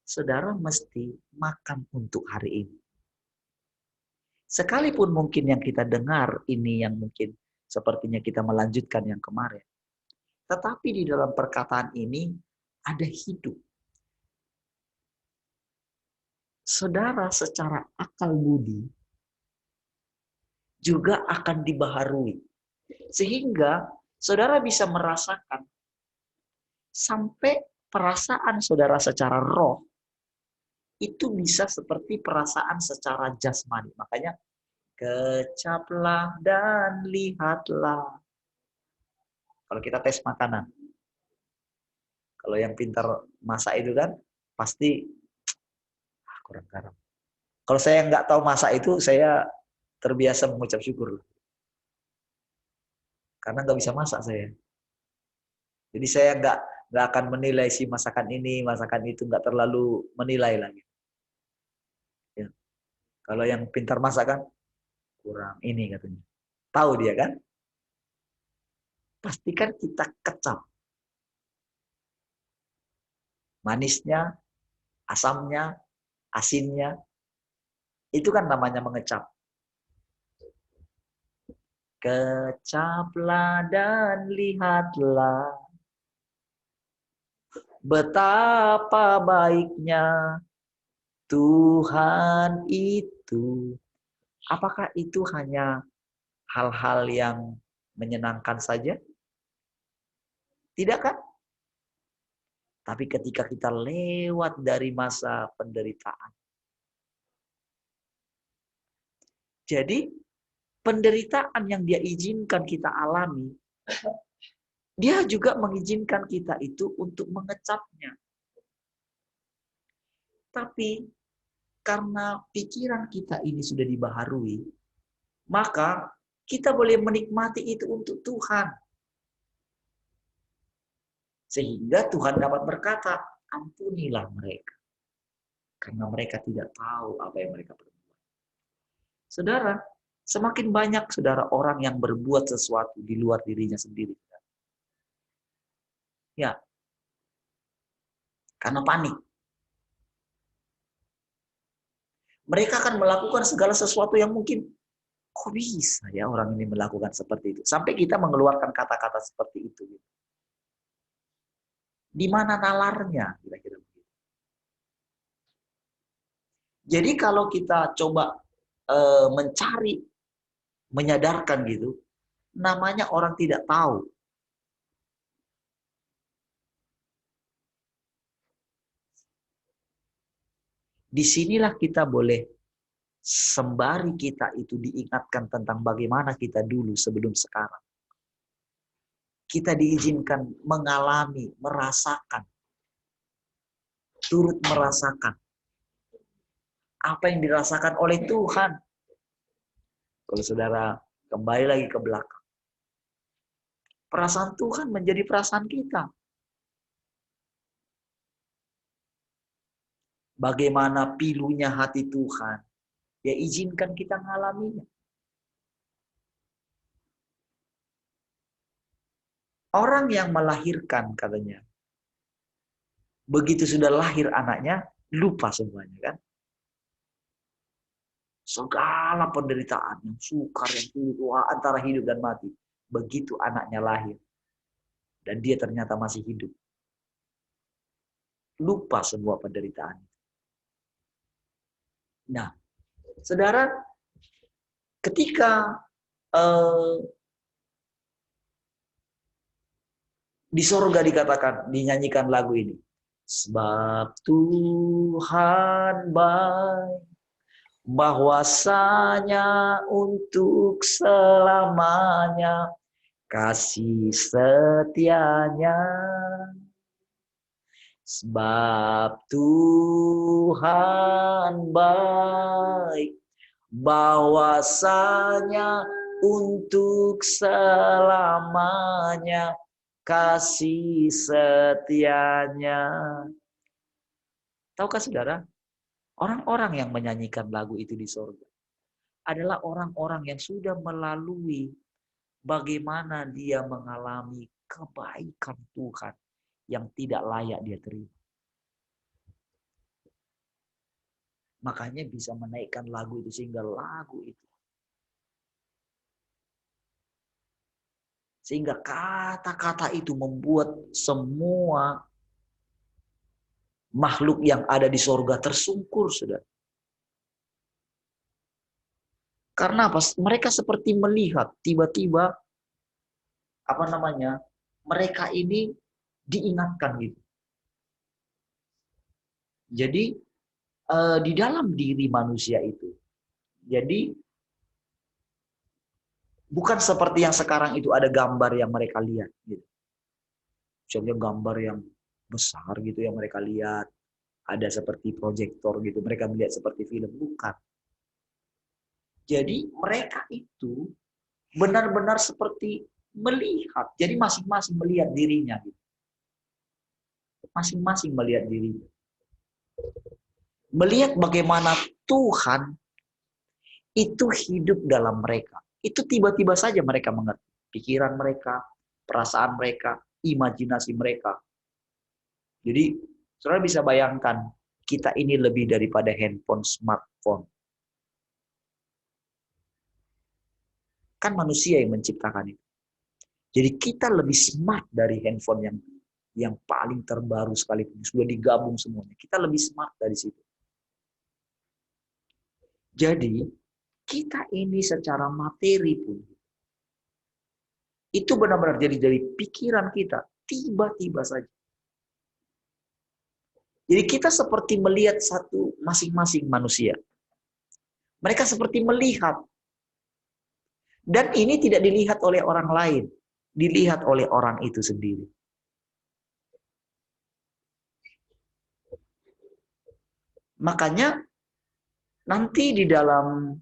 saudara mesti makan untuk hari ini. Sekalipun mungkin yang kita dengar ini yang mungkin sepertinya kita melanjutkan yang kemarin. Tetapi di dalam perkataan ini ada hidup. Saudara secara akal budi juga akan dibaharui. Sehingga saudara bisa merasakan sampai perasaan saudara secara roh itu bisa seperti perasaan secara jasmani. Makanya kecaplah dan lihatlah Kalau kita tes makanan, kalau yang pintar masak itu kan pasti kurang garam. Kalau saya nggak tahu masak itu, saya terbiasa mengucap syukur. Karena nggak bisa masak saya. Jadi saya nggak akan menilai si masakan ini, masakan itu, nggak terlalu menilai lagi. Ya. Kalau yang pintar masak kan kurang ini katanya. Tahu dia kan? Pastikan kita kecap. Manisnya, asamnya, asinnya, itu kan namanya mengecap. Kecaplah dan lihatlah betapa baiknya Tuhan itu. Apakah itu hanya hal-hal yang menyenangkan saja? Tidak kan? Tapi ketika kita lewat dari masa penderitaan. Jadi penderitaan yang dia izinkan kita alami, dia juga mengizinkan kita itu untuk mengecapnya. Tapi karena pikiran kita ini sudah dibaharui, maka kita boleh menikmati itu untuk Tuhan. Sehingga Tuhan dapat berkata, ampunilah mereka. Karena mereka tidak tahu apa yang mereka perbuat. Saudara, semakin banyak saudara orang yang berbuat sesuatu di luar dirinya sendiri. Ya, karena panik. Mereka akan melakukan segala sesuatu yang mungkin, kok bisa ya orang ini melakukan seperti itu. Sampai kita mengeluarkan kata-kata seperti itu. Di mana nalarnya? Kira-kira begitu. Jadi kalau kita coba mencari, menyadarkan gitu, namanya orang tidak tahu. Disinilah kita boleh sembari kita itu diingatkan tentang bagaimana kita dulu sebelum sekarang. Kita diizinkan mengalami, merasakan, turut merasakan apa yang dirasakan oleh Tuhan. Kalau saudara kembali lagi ke belakang, perasaan Tuhan menjadi perasaan kita. Bagaimana pilunya hati Tuhan, dia izinkan kita mengalaminya. Orang yang melahirkan katanya, begitu sudah lahir anaknya, lupa semuanya kan. Segala penderitaan yang sukar, yang sulit, antara hidup dan mati. Begitu anaknya lahir. Dan dia ternyata masih hidup. Lupa semua penderitaan. Nah, saudara, ketika di sorga dikatakan, dinyanyikan lagu ini. Sebab Tuhan baik, bahwasanya untuk selamanya kasih setianya. Sebab Tuhan baik, bahwasanya untuk selamanya kasih setianya. Tahukah saudara, orang-orang yang menyanyikan lagu itu di surga adalah orang-orang yang sudah melalui bagaimana dia mengalami kebaikan Tuhan yang tidak layak dia terima. Makanya bisa menaikkan lagu itu sehingga lagu itu. Sehingga kata-kata itu membuat semua makhluk yang ada di sorga tersungkur, saudara. Karena apa? Mereka seperti melihat tiba-tiba mereka ini diingatkan gitu. Jadi di dalam diri manusia itu, jadi Bukan seperti yang sekarang itu ada gambar yang mereka lihat. Gitu. Misalnya gambar yang besar gitu yang mereka lihat. Ada seperti proyektor gitu. Mereka melihat seperti film. Bukan. Jadi mereka itu benar-benar seperti melihat. Jadi masing-masing melihat dirinya. Gitu. Masing-masing melihat dirinya. Melihat bagaimana Tuhan itu hidup dalam mereka. Itu tiba-tiba saja mereka mengerti. Pikiran mereka, perasaan mereka, imajinasi mereka. Jadi, saudara bisa bayangkan, kita ini lebih daripada handphone, smartphone. Kan manusia yang menciptakan itu. Jadi kita lebih smart dari handphone yang paling terbaru sekalipun. Sudah digabung semuanya. Kita lebih smart dari situ. Jadi, kita ini secara materi pun itu benar-benar jadi dari pikiran kita tiba-tiba saja. Jadi kita seperti melihat satu masing-masing manusia. Mereka seperti melihat. Dan ini tidak dilihat oleh orang lain, dilihat oleh orang itu sendiri. Makanya nanti di dalam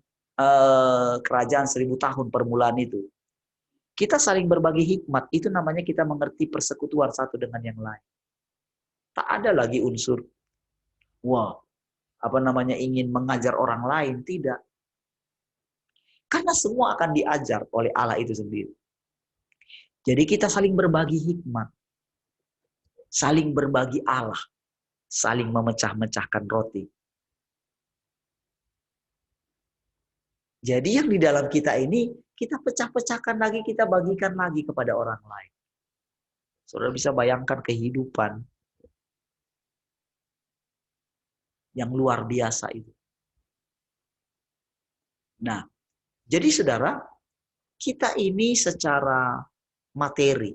kerajaan 1000 tahun permulaan itu, kita saling berbagi hikmat. Itu namanya kita mengerti persekutuan satu dengan yang lain. Tak ada lagi unsur, wah, ingin mengajar orang lain. Tidak. Karena semua akan diajar oleh Allah itu sendiri. Jadi kita saling berbagi hikmat. Saling berbagi Allah. Saling memecah-mecahkan roti. Jadi yang di dalam kita ini, kita pecah-pecahkan lagi, kita bagikan lagi kepada orang lain. Saudara bisa bayangkan kehidupan yang luar biasa itu. Nah, jadi saudara, kita ini secara materi.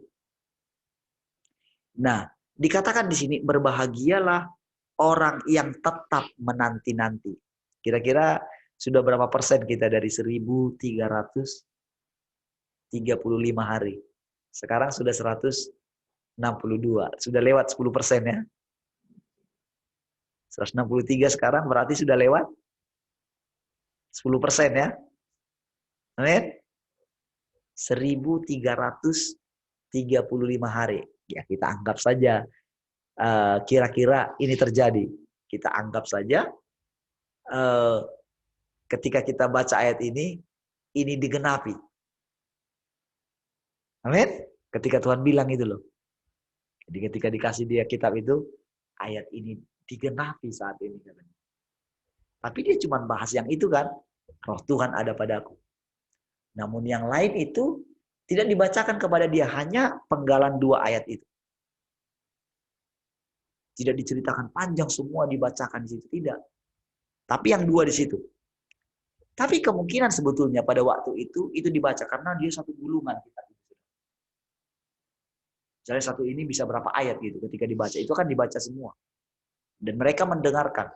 Nah, dikatakan di sini, berbahagialah orang yang tetap menanti-nanti. Kira-kira sudah berapa persen kita dari 1335 hari? Sekarang sudah 162. Sudah lewat 10% ya. 163 sekarang berarti sudah lewat 10% ya. Amin. 1335 hari. Ya kita anggap saja kira-kira ini terjadi. Kita anggap saja ketika kita baca ayat ini digenapi. Amin. Ketika Tuhan bilang itu loh. Jadi ketika dikasih dia kitab itu, ayat ini digenapi saat ini. Tapi dia cuma bahas yang itu kan. Roh Tuhan ada padaku. Namun yang lain itu tidak dibacakan kepada dia. Hanya penggalan 2 ayat itu. Tidak diceritakan panjang semua dibacakan di situ. Tidak. Tapi yang 2 di situ. Tapi kemungkinan sebetulnya pada waktu itu dibaca. Karena dia satu gulungan kitab itu. Misalnya satu ini bisa berapa ayat gitu. Ketika dibaca. Itu kan dibaca semua. Dan mereka mendengarkan.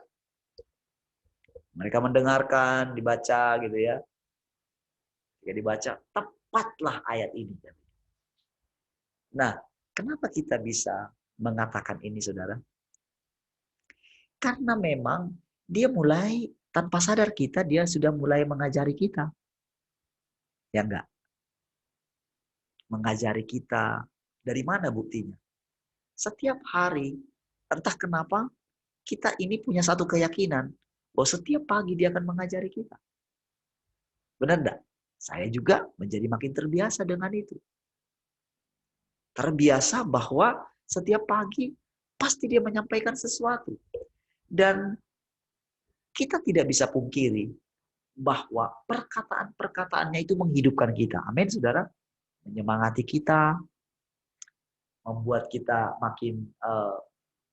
Mereka mendengarkan, dibaca gitu ya. Ketika dibaca, tepatlah ayat ini. Nah, kenapa kita bisa mengatakan ini, saudara? Karena memang dia mulai, tanpa sadar dia sudah mulai mengajari kita. Ya enggak? Mengajari kita. Dari mana buktinya? Setiap hari, entah kenapa, kita ini punya satu keyakinan. Bahwa setiap pagi dia akan mengajari kita. Benar enggak? Saya juga menjadi makin terbiasa dengan itu. Terbiasa bahwa setiap pagi pasti dia menyampaikan sesuatu. Dan kita tidak bisa pungkiri bahwa perkataan-perkataannya itu menghidupkan kita. Amin, saudara. Menyemangati kita, membuat kita makin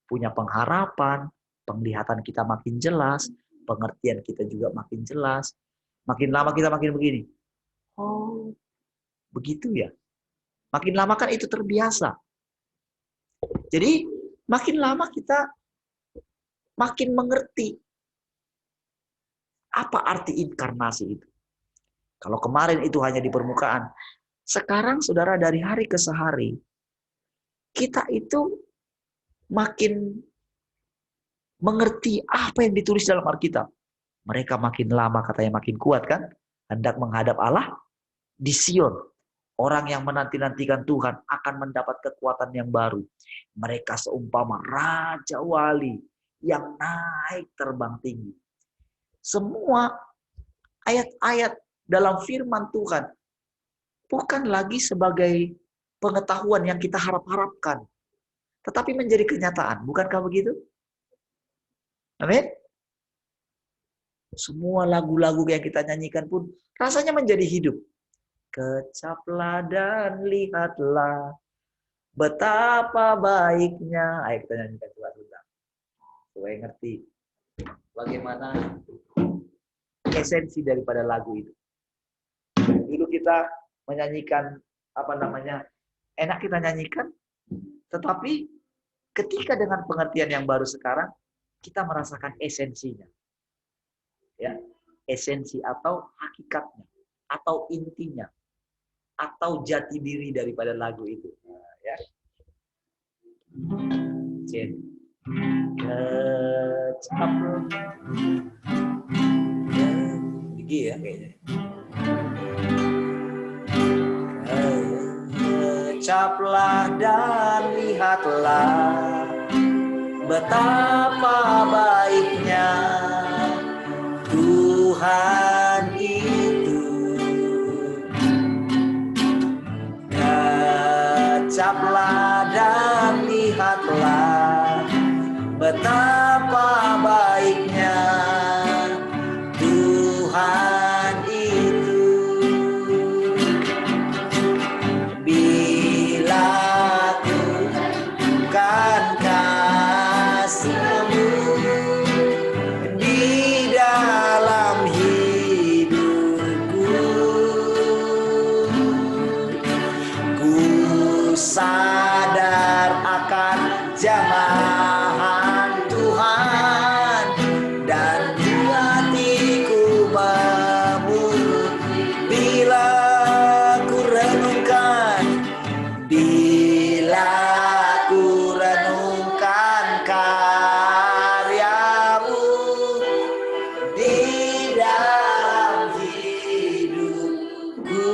punya pengharapan, penglihatan kita makin jelas, pengertian kita juga makin jelas. Makin lama kita makin begini. Oh, begitu ya. Makin lama kan itu terbiasa. Jadi makin lama kita makin mengerti apa arti inkarnasi itu. Kalau kemarin itu hanya di permukaan, sekarang saudara dari hari ke hari, kita itu makin mengerti apa yang ditulis dalam Alkitab. Mereka makin lama katanya makin kuat kan, hendak menghadap Allah di Sion. Orang yang menanti-nantikan Tuhan akan mendapat kekuatan yang baru. Mereka seumpama Raja Wali yang naik terbang tinggi. Semua ayat-ayat dalam firman Tuhan bukan lagi sebagai pengetahuan yang kita harap-harapkan, tetapi menjadi kenyataan. Bukankah begitu? Amin. Semua lagu-lagu yang kita nyanyikan pun rasanya menjadi hidup. Kecaplah dan lihatlah betapa baiknya. Ayo kita nyanyikan coba sebentar. Supaya ngerti bagaimana esensi daripada lagu itu. Dulu kita menyanyikan enak kita nyanyikan, tetapi ketika dengan pengertian yang baru sekarang, kita merasakan esensinya. Ya, esensi atau hakikatnya, atau intinya, atau jati diri daripada lagu itu. Nah, ya. Gigi ya kayaknya. Kecaplah dan lihatlah betapa baiknya Tuhan itu. Kecaplah dan lihatlah betapa baiknya Tuhan itu. Bila ku kan kasih-Mu di dalam hidupku, ku sadar akan jamahan Tuhan dan di hatiku memurut bila ku renungkan karya-Mu di dalam hidupku.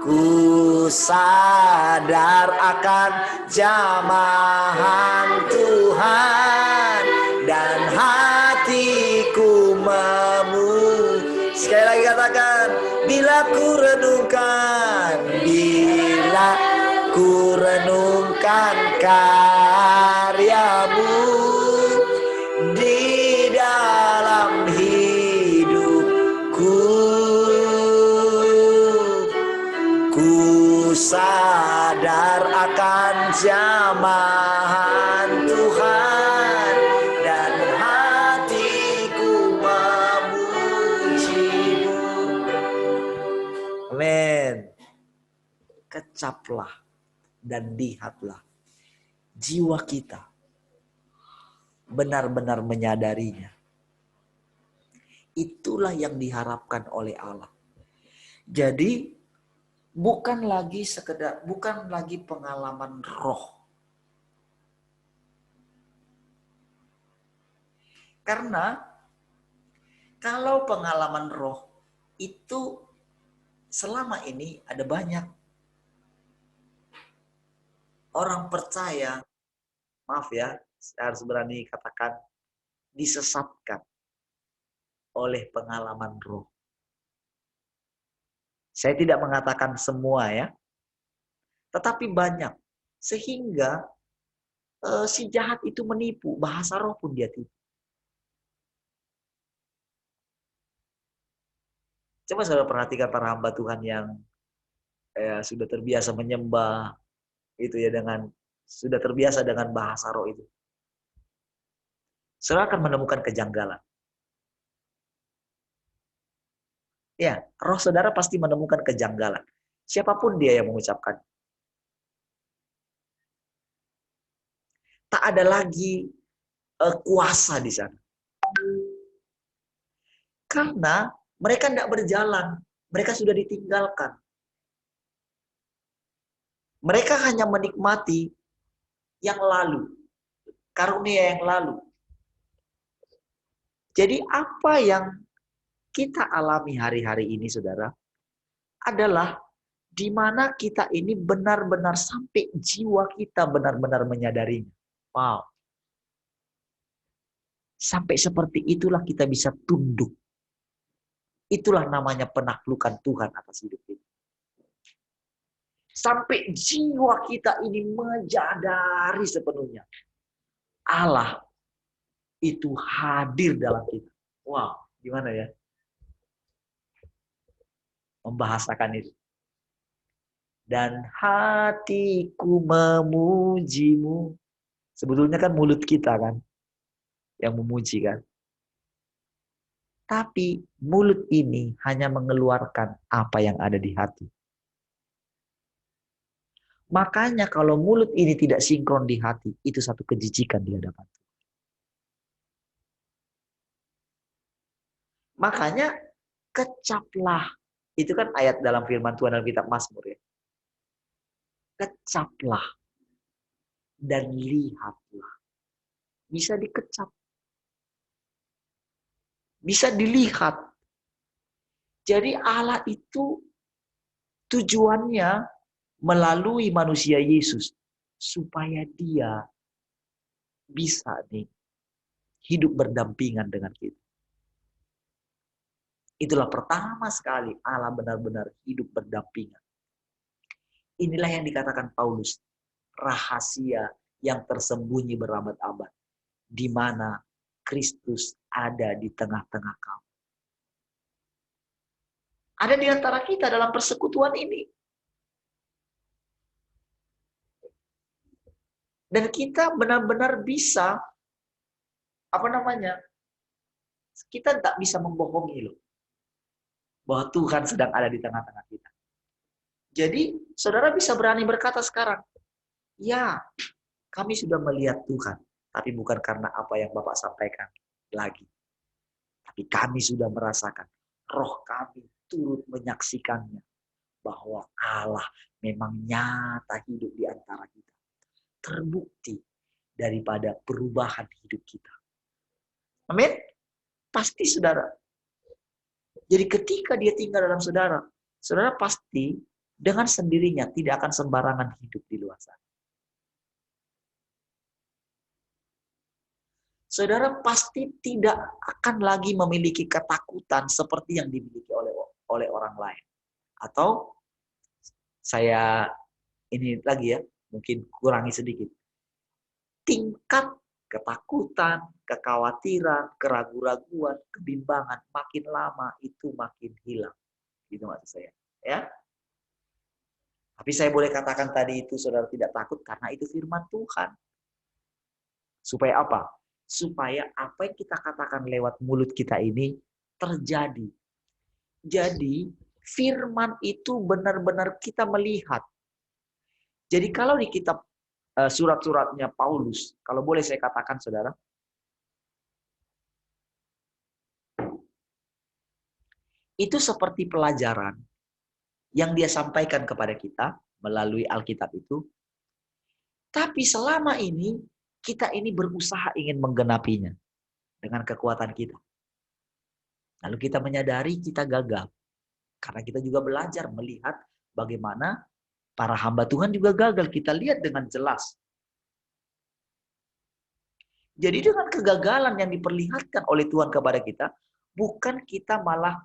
Ku sadar akan jamahan Tuhan dan hatiku memuji. Sekali lagi katakan, bila ku renungkan karya-Mu di dalam hidupku, ku sadar akan jamahan Tuhan dan hatiku memuji-Mu. Amin. Kecaplah dan lihatlah. Jiwa kita benar-benar menyadarinya. Itulah yang diharapkan oleh Allah. Jadi bukan lagi pengalaman roh. Karena kalau pengalaman roh itu selama ini ada banyak orang percaya, maaf ya, saya harus berani katakan, disesatkan oleh pengalaman roh. Saya tidak mengatakan semua ya, tetapi banyak. Sehingga si jahat itu menipu, bahasa roh pun dia tipu. Coba saudara perhatikan para hamba Tuhan yang sudah terbiasa menyembah, itu ya, sudah terbiasa dengan bahasa roh itu. Saudara akan menemukan kejanggalan. Ya, roh saudara pasti menemukan kejanggalan. Siapapun dia yang mengucapkan. Tak ada lagi kuasa di sana. Karena mereka tidak berjalan. Mereka sudah ditinggalkan. Mereka hanya menikmati yang lalu. Karunia yang lalu. Jadi apa yang kita alami hari-hari ini, saudara, adalah di mana kita ini benar-benar sampai jiwa kita benar-benar menyadarinya. Wow. Sampai seperti itulah kita bisa tunduk. Itulah namanya penaklukan Tuhan atas hidup kita. Sampai jiwa kita ini menyadari sepenuhnya. Allah itu hadir dalam kita. Wow, gimana ya? Membahasakan itu. Dan hatiku memujimu. Sebetulnya kan mulut kita kan yang memuji kan. Tapi mulut ini hanya mengeluarkan apa yang ada di hati. Makanya kalau mulut ini tidak sinkron di hati, itu satu kejijikan di hadapan Tuhan. Makanya kecaplah. Itu kan ayat dalam firman Tuhan dalam kitab Mazmur ya. Kecaplah dan lihatlah. Bisa dikecap. Bisa dilihat. Jadi Allah itu tujuannya melalui manusia Yesus supaya dia bisa nih hidup berdampingan dengan kita. Itulah pertama sekali Allah benar-benar hidup berdampingan. Inilah yang dikatakan Paulus, rahasia yang tersembunyi berabad-abad, di mana Kristus ada di tengah-tengah kamu. Ada di antara kita dalam persekutuan ini. Dan kita benar-benar bisa, kita tak bisa membohongi loh, bahwa Tuhan sedang ada di tengah-tengah kita. Jadi, saudara bisa berani berkata sekarang, ya, kami sudah melihat Tuhan, tapi bukan karena apa yang Bapak sampaikan lagi. Tapi kami sudah merasakan, roh kami turut menyaksikannya, bahwa Allah memang nyata hidup di antara kita. Terbukti daripada perubahan hidup kita. Amin? Pasti saudara. Jadi ketika dia tinggal dalam saudara, saudara pasti dengan sendirinya tidak akan sembarangan hidup di luar sana. Saudara pasti tidak akan lagi memiliki ketakutan seperti yang dimiliki oleh orang lain. Atau saya ini lagi ya, mungkin kurangi sedikit. Tingkat ketakutan, kekhawatiran, keraguan-raguan, kebimbangan makin lama itu makin hilang. Gitu maksud saya. Ya. Tapi saya boleh katakan tadi itu saudara tidak takut karena itu firman Tuhan. Supaya apa? Supaya apa yang kita katakan lewat mulut kita ini terjadi. Jadi firman itu benar-benar kita melihat. Jadi kalau di kitab surat-suratnya Paulus, kalau boleh saya katakan saudara, itu seperti pelajaran yang dia sampaikan kepada kita melalui Alkitab itu. Tapi selama ini, kita ini berusaha ingin menggenapinya dengan kekuatan kita. Lalu kita menyadari kita gagal. Karena kita juga belajar melihat bagaimana para hamba Tuhan juga gagal. Kita lihat dengan jelas. Jadi dengan kegagalan yang diperlihatkan oleh Tuhan kepada kita, bukan kita malah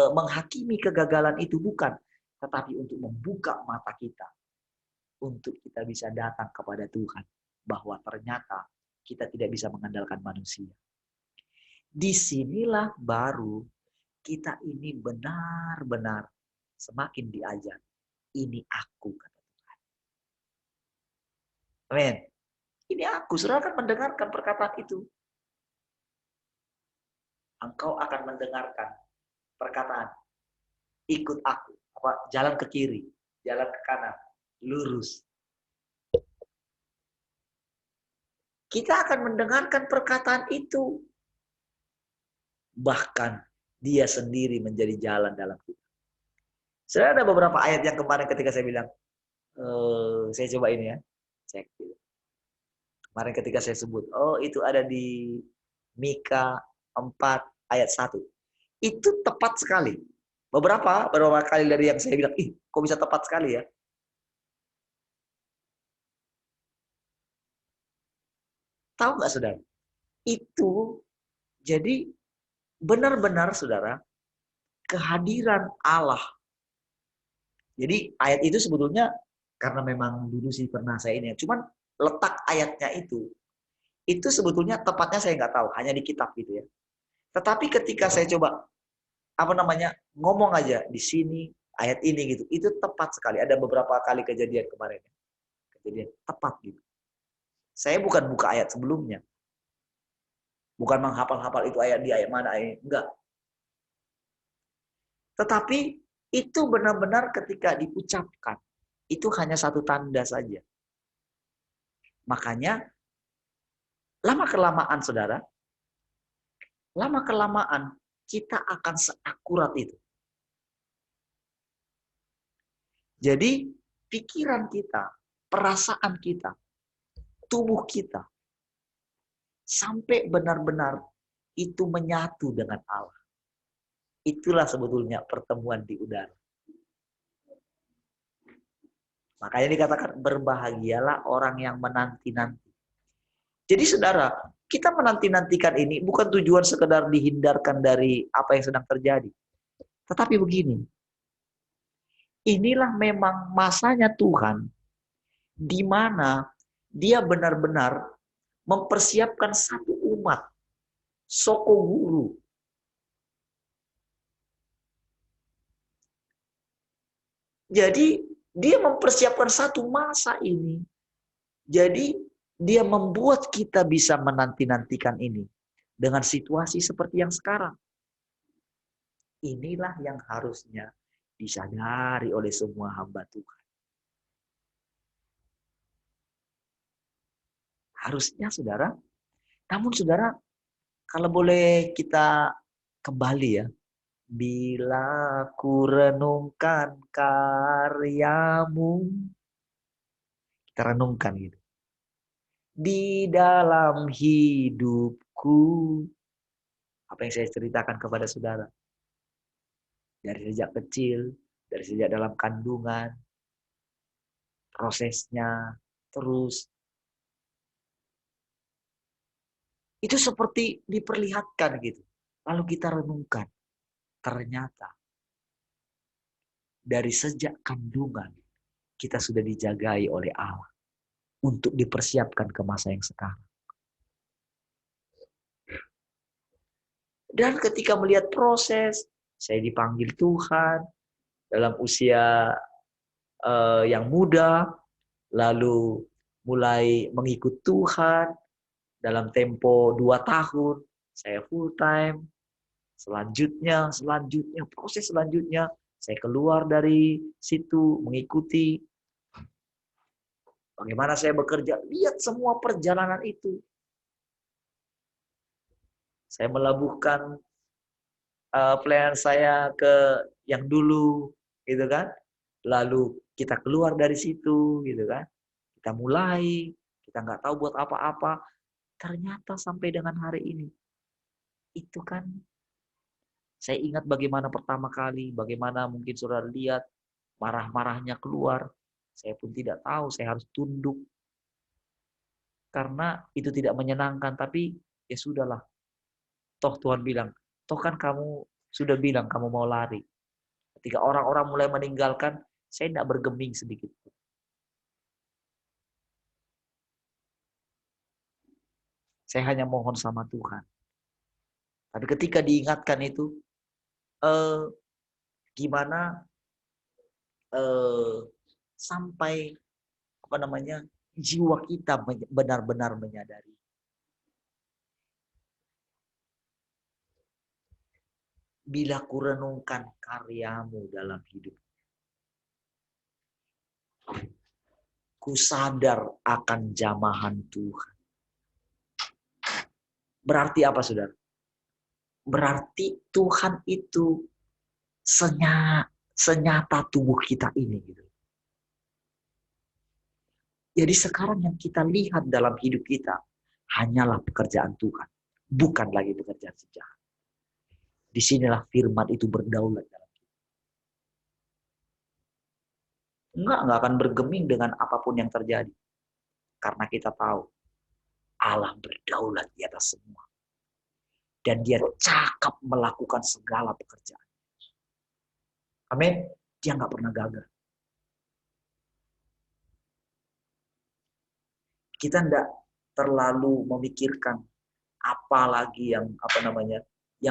menghakimi kegagalan itu, bukan. Tetapi untuk membuka mata kita. Untuk kita bisa datang kepada Tuhan. Bahwa ternyata kita tidak bisa mengandalkan manusia. Disinilah baru kita ini benar-benar semakin diajar. Ini aku, kata Tuhan. Amin. Ini aku, saudara akan mendengarkan perkataan itu. Engkau akan mendengarkan perkataan, ikut aku. Jalan ke kiri, jalan ke kanan, lurus. Kita akan mendengarkan perkataan itu. Bahkan dia sendiri menjadi jalan dalam kita. Saya ada beberapa ayat yang kemarin ketika saya bilang, saya coba ini ya, cek. Kemarin ketika saya sebut, oh itu ada di Mika 4 ayat 1. Itu tepat sekali. Beberapa kali dari yang saya bilang, kok bisa tepat sekali ya? Tahu nggak saudara? Itu jadi benar-benar saudara, kehadiran Allah. Jadi ayat itu sebetulnya karena memang dulu sih pernah saya ini, cuman letak ayatnya itu sebetulnya tepatnya saya nggak tahu, hanya di kitab gitu ya. Tetapi ketika saya coba ngomong aja di sini ayat ini gitu, itu tepat sekali. Ada beberapa kali kejadian kemarin, kejadian tepat gitu. Saya bukan buka ayat sebelumnya, bukan menghafal-hafal itu ayat di ayat mana ayat, enggak. Tetapi itu benar-benar ketika diucapkan, itu hanya satu tanda saja. Makanya lama-kelamaan saudara, lama-kelamaan kita akan seakurat itu. Jadi pikiran kita, perasaan kita, tubuh kita, sampai benar-benar itu menyatu dengan Allah. Itulah sebetulnya pertemuan di udara. Makanya dikatakan berbahagialah orang yang menanti-nanti. Jadi saudara, kita menanti-nantikan ini bukan tujuan sekedar dihindarkan dari apa yang sedang terjadi. Tetapi begini, inilah memang masanya Tuhan, di mana dia benar-benar mempersiapkan satu umat, soko guru. Jadi dia mempersiapkan satu masa ini. Jadi dia membuat kita bisa menanti-nantikan ini dengan situasi seperti yang sekarang. Inilah yang harusnya disadari oleh semua hamba Tuhan. Harusnya saudara. Namun saudara, kalau boleh kita kembali ya. Bila ku renungkan karyamu. Kita renungkan gitu. Di dalam hidupku. Apa yang saya ceritakan kepada saudara. Dari sejak kecil, dari sejak dalam kandungan, prosesnya, terus. Itu seperti diperlihatkan gitu. Lalu kita renungkan. Ternyata dari sejak kandungan kita sudah dijagai oleh Allah untuk dipersiapkan ke masa yang sekarang. Dan ketika melihat proses, saya dipanggil Tuhan dalam usia yang muda, lalu mulai mengikut Tuhan dalam tempo 2 tahun, saya full time. Selanjutnya, proses selanjutnya, saya keluar dari situ, mengikuti bagaimana saya bekerja. Lihat semua perjalanan itu. Saya melabuhkan pelayanan saya ke yang dulu, gitu kan. Lalu kita keluar dari situ, gitu kan. Kita mulai, kita nggak tahu buat apa-apa. Ternyata sampai dengan hari ini, itu kan saya ingat bagaimana pertama kali, bagaimana mungkin saudara lihat marah-marahnya keluar. Saya pun tidak tahu, saya harus tunduk. Karena itu tidak menyenangkan, tapi ya sudahlah. Toh Tuhan bilang, toh kan kamu sudah bilang kamu mau lari. Ketika orang-orang mulai meninggalkan, saya tidak bergeming sedikit. Saya hanya mohon sama Tuhan. Tapi ketika diingatkan itu, gimana sampai jiwa kita benar-benar menyadari. Bila kurenungkan karyamu dalam hidup, ku sadar akan jamahan Tuhan. Berarti apa, saudara? berarti Tuhan itu senyata tubuh kita ini. Gitu. Jadi sekarang yang kita lihat dalam hidup kita hanyalah pekerjaan Tuhan, bukan lagi pekerjaan si jahat. Disinilah firman itu berdaulat dalam kita. Enggak akan bergeming dengan apapun yang terjadi. Karena kita tahu Allah berdaulat di atas semua. Dan dia cakap melakukan segala pekerjaan. Amin. Dia nggak pernah gagal. Kita enggak terlalu memikirkan apa lagi yang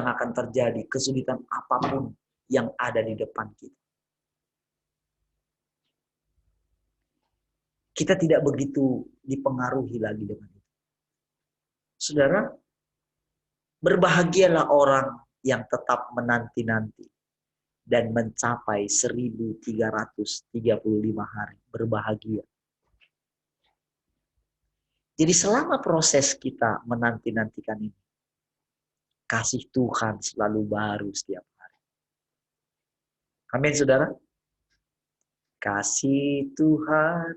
akan terjadi, kesulitan apapun yang ada di depan kita. Kita tidak begitu dipengaruhi lagi dengan itu. Saudara, berbahagialah orang yang tetap menanti-nanti dan mencapai 1335 hari. Berbahagia. Jadi selama proses kita menanti-nantikan ini, kasih Tuhan selalu baru setiap hari. Amin, saudara. Kasih Tuhan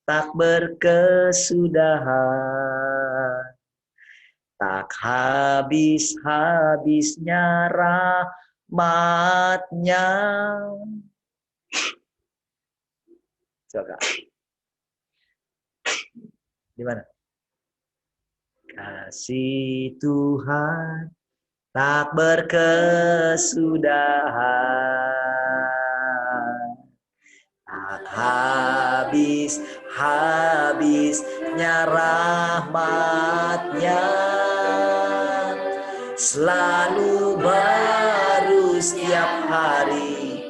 tak berkesudahan, tak habis-habisnya rahmat-Nya. Coba. Di mana? Kasih Tuhan tak berkesudahan, tak habis-habisnya rahmat-Nya, selalu baru setiap hari,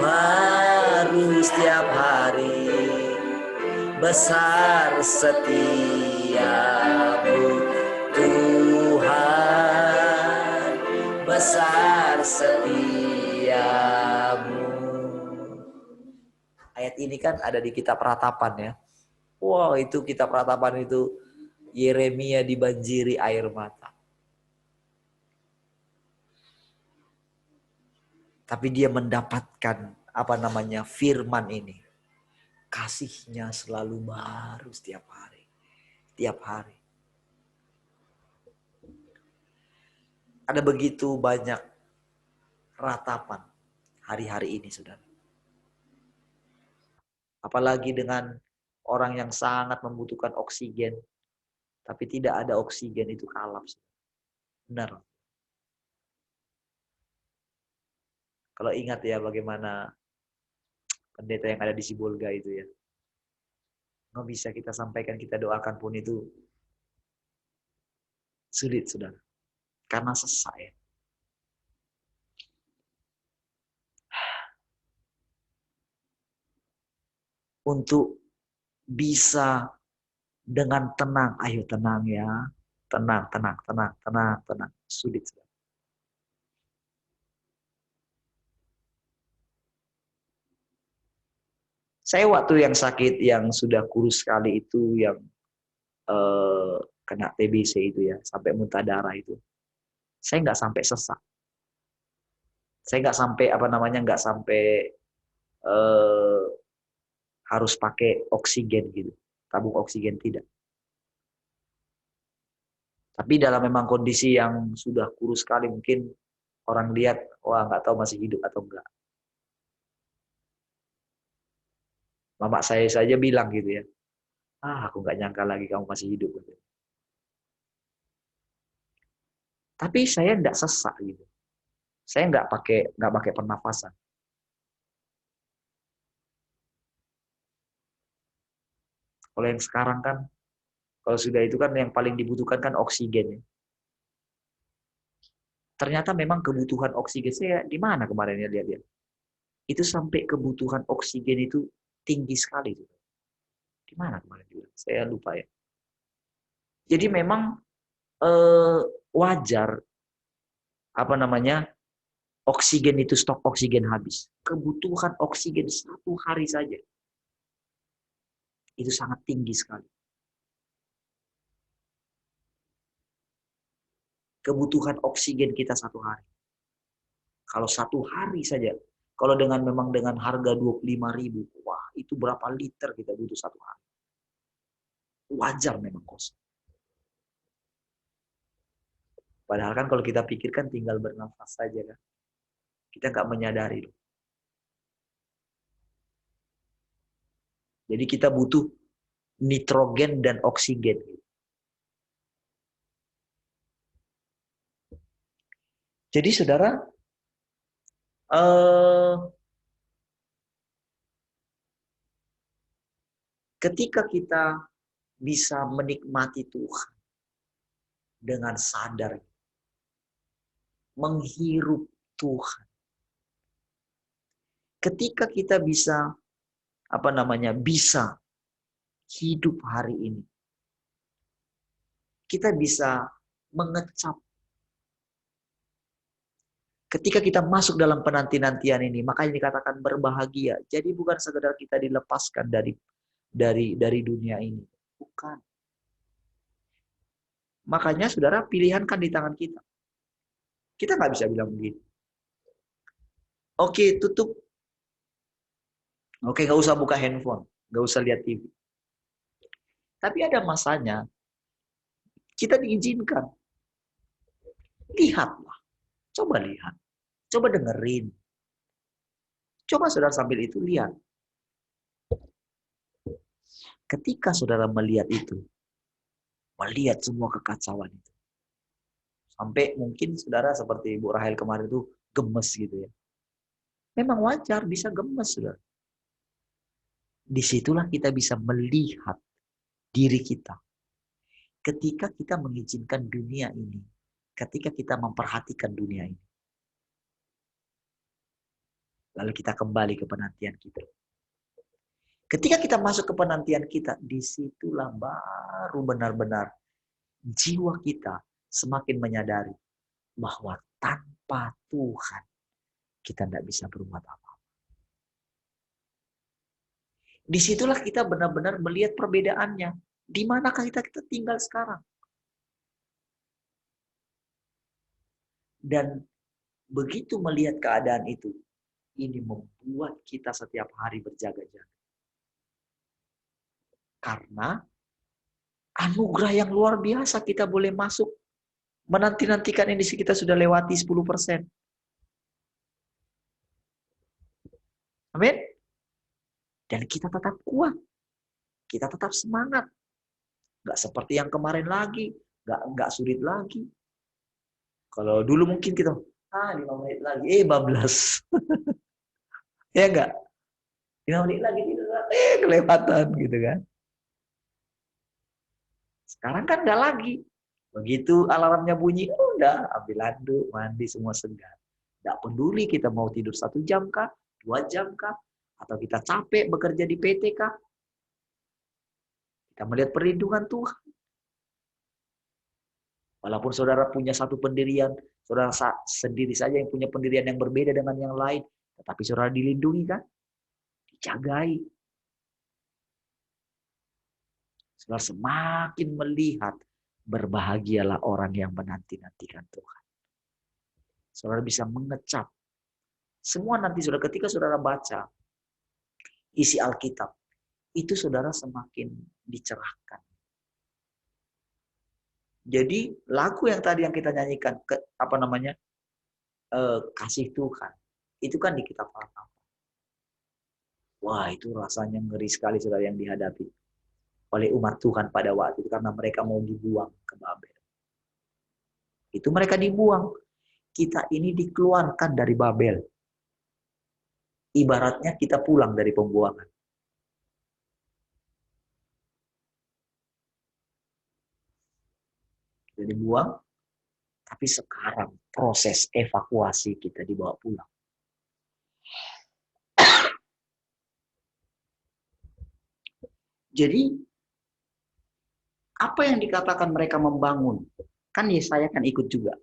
baru setiap hari. Besar setiamu Tuhan, besar setiamu. Ayat ini kan ada di kitab Ratapan ya. Wow, itu kitab Ratapan itu Yeremia dibanjiri air mata. Tapi dia mendapatkan firman ini. Kasih-Nya selalu baru setiap hari. Tiap hari. Ada begitu banyak ratapan hari-hari ini, saudara. Apalagi dengan orang yang sangat membutuhkan oksigen. Tapi tidak ada oksigen, itu kalap. Benar. Kalau ingat ya bagaimana pendeta yang ada di Sibolga itu ya. Nggak bisa kita sampaikan, kita doakan pun itu sulit, saudara. Karena sesak ya. Untuk bisa dengan tenang, ayo tenang ya. Tenang. Sulit, saudara. Saya waktu yang sakit, yang sudah kurus sekali itu, yang kena TBC itu ya, sampai muntah darah itu. Saya nggak sampai sesak. Saya nggak sampai nggak sampai harus pakai oksigen gitu, tabung oksigen tidak. Tapi dalam memang kondisi yang sudah kurus sekali, mungkin orang lihat, wah nggak tahu masih hidup atau enggak. Mama saya saja bilang gitu ya, aku nggak nyangka lagi kamu masih hidup. Gitu. Tapi saya nggak sesak gitu. Saya nggak pakai pernafasan. Kalau yang sekarang kan, kalau sudah itu kan yang paling dibutuhkan kan oksigen. Ya. Ternyata memang kebutuhan oksigen saya di mana kemarin ya lihat-lihat. Itu sampai kebutuhan oksigen itu tinggi sekali. Di mana kemarin juga? Saya lupa ya. Jadi memang wajar oksigen itu, stok oksigen habis. Kebutuhan oksigen 1 hari saja itu sangat tinggi sekali. kebutuhan oksigen kita satu hari. Kalau satu hari saja, kalau memang dengan harga 25.000, wah itu berapa liter kita butuh satu hari. Wajar memang kosong. Padahal kan kalau kita pikirkan tinggal bernafas saja kan. Kita nggak menyadari. Jadi kita butuh nitrogen dan oksigen. Jadi saudara, ketika kita bisa menikmati Tuhan dengan sadar, menghirup Tuhan. Ketika kita bisa bisa hidup hari ini, kita bisa mengecap. Ketika kita masuk dalam penanti-nantian ini, makanya dikatakan berbahagia. Jadi bukan sekedar kita dilepaskan dari dunia ini, bukan. Makanya saudara, pilihan kan di tangan kita. Kita nggak bisa bilang begini. Oke, tutup. Oke, nggak usah buka handphone, nggak usah lihat TV. Tapi ada masanya kita diizinkan. Lihatlah, coba lihat, coba dengerin. Coba saudara sambil itu lihat. Ketika saudara melihat itu, melihat semua kekacauan itu, sampai mungkin saudara seperti Ibu Rahel kemarin itu gemes gitu ya. Memang wajar bisa gemes saudara. Disitulah kita bisa melihat diri kita. Ketika kita mengizinkan dunia ini, ketika kita memperhatikan dunia ini, lalu kita kembali ke penantian kita. Ketika kita masuk ke penantian kita, disitulah baru benar-benar jiwa kita semakin menyadari bahwa tanpa Tuhan kita tidak bisa berbuat apa-apa. Disitulah kita benar-benar melihat perbedaannya. Di manakah kita tinggal sekarang? Dan begitu melihat keadaan itu, ini membuat kita setiap hari berjaga-jaga. Karena anugerah yang luar biasa kita boleh masuk. Menanti-nantikan ini kita sudah lewati 10%. Amin. Dan kita tetap kuat. Kita tetap semangat. Nggak seperti yang kemarin lagi. Nggak sulit lagi. Kalau dulu mungkin kita, 5 menit lagi, bablas. Ya enggak? 5 menit lagi, kelewatan gitu kan. Sekarang kan nggak lagi. Begitu alarmnya bunyi, udah ambil handuk, mandi, semua segar. Nggak peduli kita mau tidur 1 jam kah, 2 jam kah, atau kita capek bekerja di PT kah. Kita melihat perlindungan Tuhan. Walaupun saudara punya satu pendirian, saudara sendiri saja yang punya pendirian yang berbeda dengan yang lain, tetapi saudara dilindungi kan? Dijagai. Saudara semakin melihat berbahagialah orang yang menanti-nantikan Tuhan. Saudara bisa mengecap. Semua nanti saudara ketika saudara baca isi Alkitab, itu saudara semakin dicerahkan. Jadi lagu yang tadi yang kita nyanyikan, kasih Tuhan, itu kan di kitab Alkitab. Wah, itu rasanya ngeri sekali saudara yang dihadapi oleh umat Tuhan pada waktu itu karena mereka mau dibuang ke Babel. Itu mereka dibuang. Kita ini dikeluarkan dari Babel. Ibaratnya kita pulang dari pembuangan. Kita dibuang, tapi sekarang proses evakuasi kita dibawa pulang. Jadi apa yang dikatakan mereka membangun? Kan Yesaya kan ikut juga.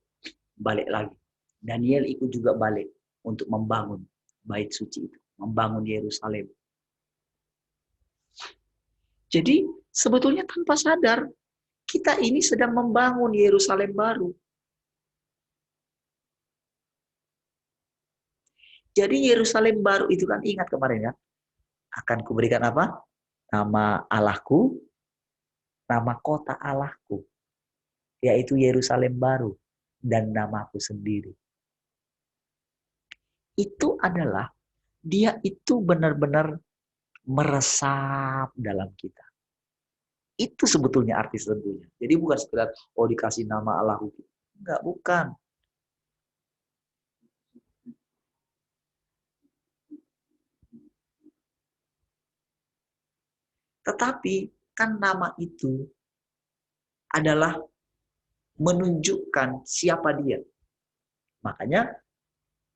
Balik lagi. Daniel ikut juga balik untuk membangun bait suci itu. Membangun Yerusalem. Jadi sebetulnya tanpa sadar, kita ini sedang membangun Yerusalem baru. Jadi Yerusalem baru itu kan, ingat kemarin ya, akan kuberikan apa? Nama Allahku, nama kota Allahku, yaitu Yerusalem baru, dan namaku sendiri. Itu adalah, dia itu benar-benar meresap dalam kita. Itu sebetulnya arti sesungguhnya. Jadi bukan sekedar, oh dikasih nama Allahku. Enggak, bukan. Tetapi kan nama itu adalah menunjukkan siapa dia. Makanya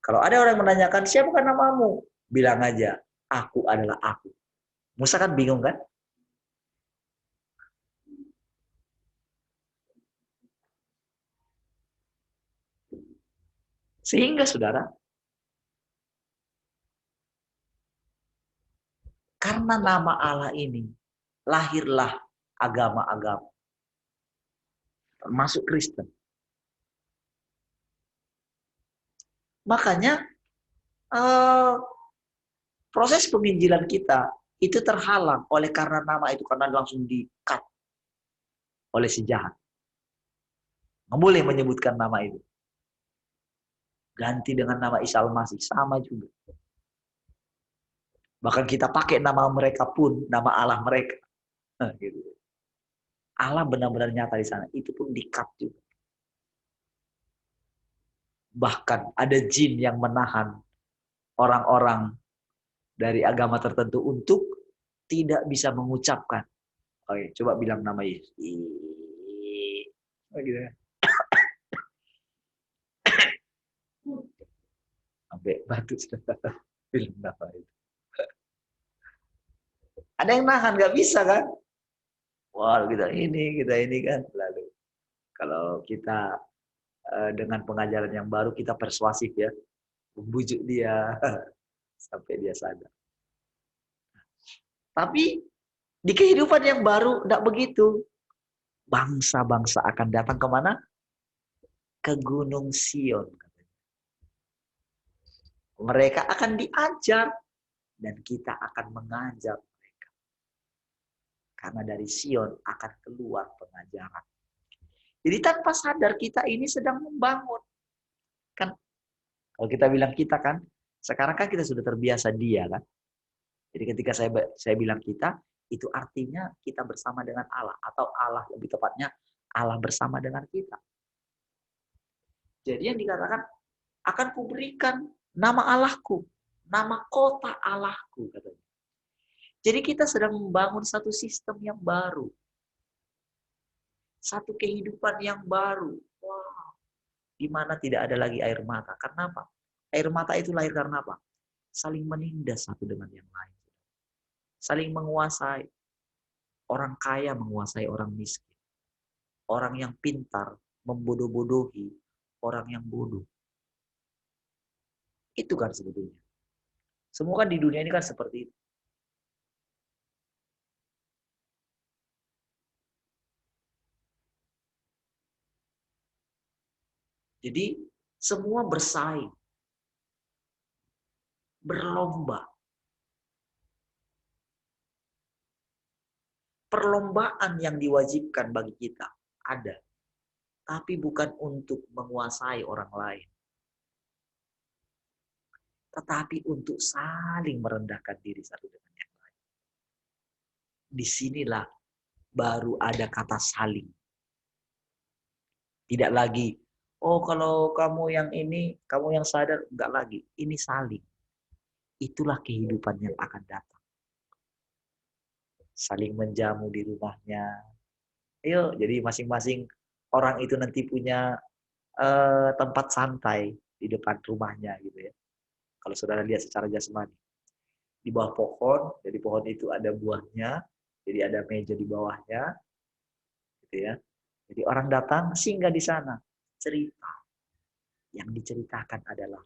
kalau ada orang menanyakan, siapa kan namamu? Bilang aja, aku adalah aku. Musa kan bingung kan? Sehingga saudara, karena nama Allah ini, lahirlah agama-agama, termasuk Kristen. Makanya proses penginjilan kita itu terhalang oleh karena nama itu, karena langsung di-cut oleh si jahat. Nggak boleh menyebutkan nama itu. Ganti dengan nama Isa Al-Masih, sama juga. Bahkan kita pakai nama mereka pun, nama Allah mereka. Gitu. Allah benar-benar nyata di sana. Itu pun di-cut juga. Bahkan ada jin yang menahan orang-orang dari agama tertentu untuk tidak bisa mengucapkan. Oke, coba bilang nama Yesus. Oh, gitu ya. Sampai batu bilang nama itu. Ada yang nahan, nggak bisa kan? Wah, kita ini kan. Lalu kalau kita dengan pengajaran yang baru, kita persuasif ya, membujuk dia sampai dia sadar. Tapi di kehidupan yang baru tidak begitu. Bangsa-bangsa akan datang kemana? Ke Gunung Sion. Mereka akan diajar dan kita akan mengajar mereka. Karena dari Sion akan keluar pengajaran. Jadi tanpa sadar kita ini sedang membangun. Kan kalau kita bilang kita kan, sekarang kan kita sudah terbiasa dia kan. Jadi ketika saya bilang kita, itu artinya kita bersama dengan Allah, atau Allah lebih tepatnya Allah bersama dengan kita. Jadi yang dikatakan, akan kuberikan nama Allahku, nama kota Allahku katanya. Jadi kita sedang membangun satu sistem yang baru. Satu kehidupan yang baru. Wow. Di mana tidak ada lagi air mata. Karena apa? Air mata itu lahir karena apa? Saling menindas satu dengan yang lain. Saling menguasai. Orang kaya menguasai orang miskin. Orang yang pintar membodoh-bodohi orang yang bodoh. Itu kan sebetulnya. Semua kan di dunia ini kan seperti itu. Jadi semua bersaing. Berlomba. Perlombaan yang diwajibkan bagi kita ada. Tapi bukan untuk menguasai orang lain. Tetapi untuk saling merendahkan diri satu dengan yang lain. Disinilah baru ada kata saling. Tidak lagi, oh kalau kamu yang ini, kamu yang sadar, enggak lagi. Ini saling. Itulah kehidupan yang akan datang. Saling menjamu di rumahnya. Ayo, jadi masing-masing orang itu nanti punya tempat santai di depan rumahnya gitu ya. Kalau saudara lihat secara jasmani. Di bawah pohon, jadi pohon itu ada buahnya, jadi ada meja di bawahnya, gitu ya. Jadi orang datang singgah di sana, cerita. Yang diceritakan adalah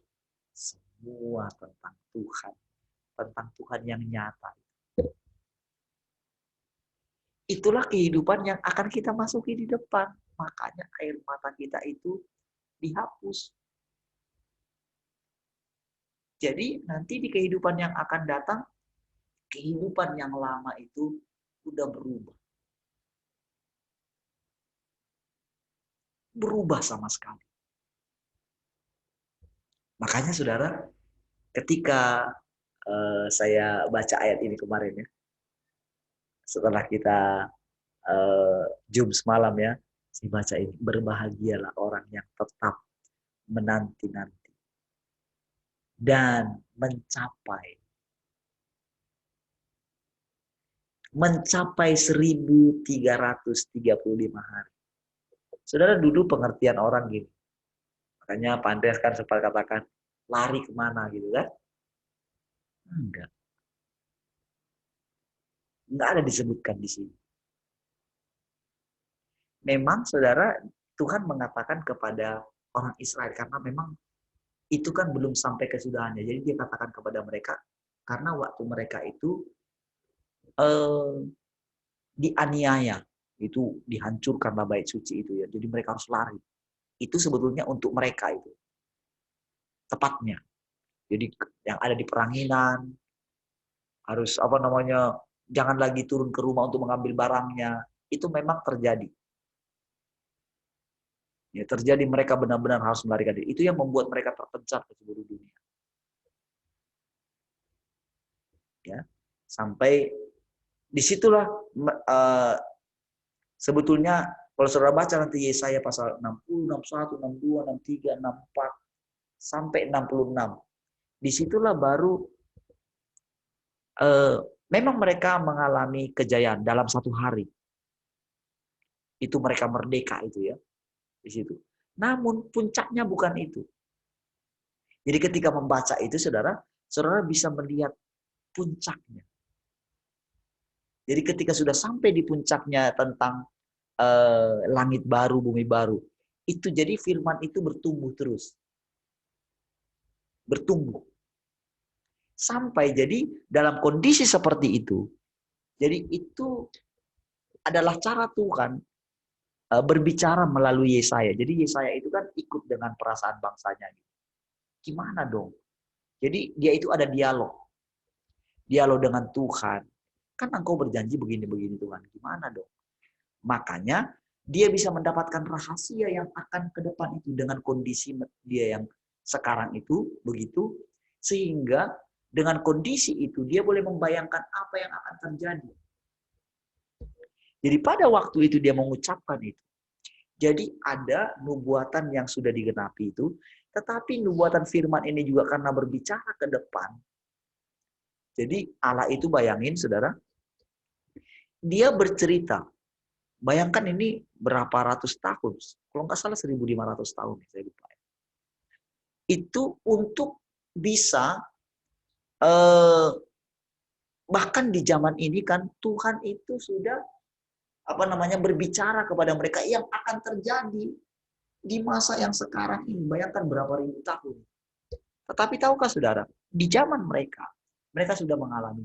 semua tentang Tuhan yang nyata. Itulah kehidupan yang akan kita masuki di depan. Makanya air mata kita itu dihapus. Jadi nanti di kehidupan yang akan datang, kehidupan yang lama itu udah berubah. Berubah sama sekali. Makanya saudara, ketika saya baca ayat ini kemarin ya, setelah kita Zoom semalam ya, saya baca ini, berbahagialah orang yang tetap menanti-nanti dan mencapai 1335 hari. Saudara, dulu pengertian orang gini. Makanya Pak Andreas kan sempat katakan, lari kemana gitu kan? Enggak. Enggak ada disebutkan di sini. Memang saudara, Tuhan mengatakan kepada orang Israel, karena memang itu kan belum sampai kesudahannya. Jadi dia katakan kepada mereka, karena waktu mereka itu eh, dianiaya, itu dihancurkanlah bait suci itu ya. Jadi mereka harus lari. Itu sebetulnya untuk mereka itu tepatnya. Jadi yang ada di peranginan harus jangan lagi turun ke rumah untuk mengambil barangnya. Itu memang terjadi. Ya, terjadi mereka benar-benar harus melarikan diri. Itu yang membuat mereka terpencar ke seluruh dunia. Ya, sampai disitulah sebetulnya kalau saudara baca nanti Yesaya pasal 60, 61, 62, 63, 64 sampai 66. Disitulah baru memang mereka mengalami kejayaan dalam satu hari. Itu mereka merdeka itu ya di situ. Namun puncaknya bukan itu. Jadi ketika membaca itu saudara bisa melihat puncaknya. Jadi ketika sudah sampai di puncaknya tentang langit baru, bumi baru, itu jadi firman itu bertumbuh terus. Bertumbuh. Sampai jadi dalam kondisi seperti itu, jadi itu adalah cara Tuhan berbicara melalui Yesaya. Jadi Yesaya itu kan ikut dengan perasaan bangsanya. Gimana dong? Jadi dia itu ada dialog. Dialog dengan Tuhan. Kan engkau berjanji begini-begini Tuhan. Gimana dong? Makanya dia bisa mendapatkan rahasia yang akan ke depan itu dengan kondisi dia yang sekarang itu begitu, sehingga dengan kondisi itu dia boleh membayangkan apa yang akan terjadi. Jadi pada waktu itu dia mengucapkan itu. Jadi ada nubuatan yang sudah digenapi itu, tetapi nubuatan firman ini juga karena berbicara ke depan. Jadi Allah itu bayangin saudara, dia bercerita. Bayangkan ini berapa ratus tahun. Kalau nggak salah 1.500 tahun. Saya lupa. Itu untuk bisa, bahkan di zaman ini kan Tuhan itu sudah berbicara kepada mereka yang akan terjadi di masa yang sekarang ini. Bayangkan berapa ribu tahun. Tetapi tahukah saudara, di zaman mereka sudah mengalami.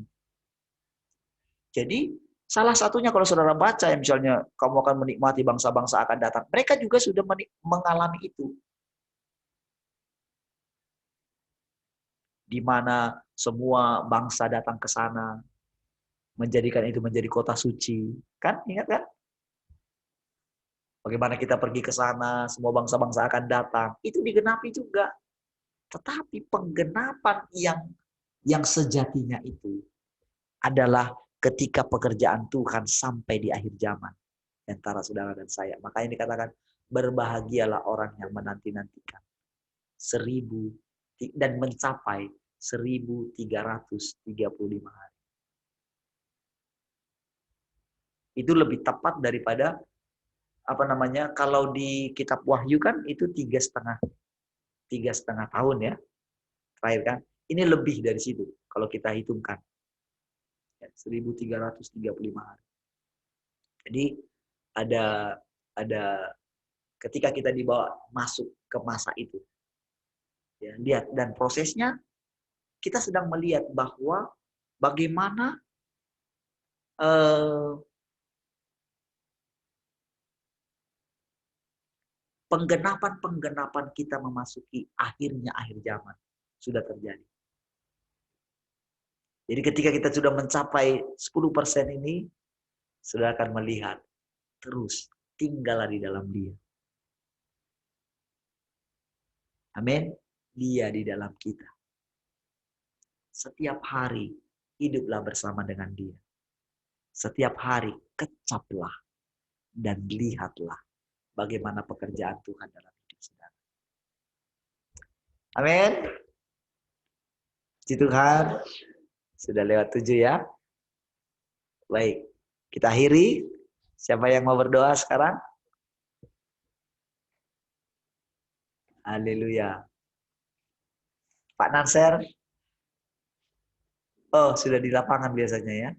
Jadi salah satunya kalau saudara baca yang misalnya kamu akan menikmati bangsa-bangsa akan datang. Mereka juga sudah mengalami itu. Di mana semua bangsa datang ke sana, menjadikan itu menjadi kota suci. Kan, ingat kan? Bagaimana kita pergi ke sana, semua bangsa-bangsa akan datang. Itu digenapi juga. Tetapi penggenapan yang sejatinya itu adalah ketika pekerjaan Tuhan sampai di akhir zaman antara saudara dan saya. Makanya dikatakan berbahagialah orang yang menanti-nantikan 1000 dan mencapai 1335 hari. Itu lebih tepat daripada kalau di kitab Wahyu kan itu 3,5 tahun ya terakhir kan. Ini lebih dari situ kalau kita hitungkan. 1335 hari. Jadi ada ketika kita dibawa masuk ke masa itu. Ya, lihat dan prosesnya kita sedang melihat bahwa bagaimana penggenapan kita memasuki akhir zaman sudah terjadi. Jadi ketika kita sudah mencapai 10% ini, saudara akan melihat terus tinggallah di dalam Dia. Amin. Dia di dalam kita. Setiap hari hiduplah bersama dengan Dia. Setiap hari kecaplah dan lihatlah bagaimana pekerjaan Tuhan dalam hidup saudara. Amin. Puji Tuhan. Sudah lewat 7 ya. Baik. Kita akhiri. Siapa yang mau berdoa sekarang? Haleluya. Pak Nanser. Oh, sudah di lapangan biasanya ya.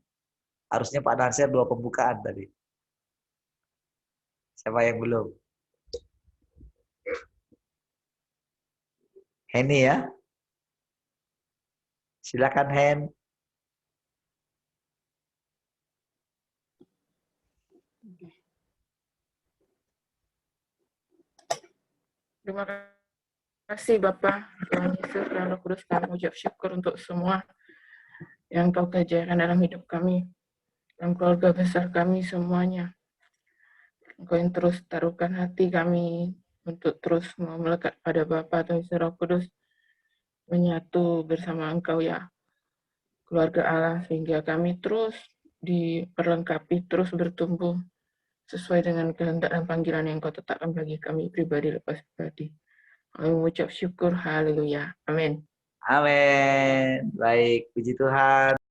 Harusnya Pak Nanser 2 pembukaan tadi. Siapa yang belum? Henny ya. Silakan Hen. Terima kasih Bapak, Tuhan Yesus, dan Roh Kudus, kami ucap syukur untuk semua yang Kau kerjakan dalam hidup kami, dalam keluarga besar kami semuanya. Engkau yang terus taruhkan hati kami untuk terus mau melekat pada Bapa Tuhan Yesus, Roh Kudus, menyatu bersama Engkau ya, keluarga Allah, sehingga kami terus diperlengkapi, terus bertumbuh sesuai dengan kehendak dan panggilan yang Kau tetapkan bagi kami pribadi lepas pribadi. Kami mengucap syukur, haleluya, amin. Amin. Baik, puji Tuhan.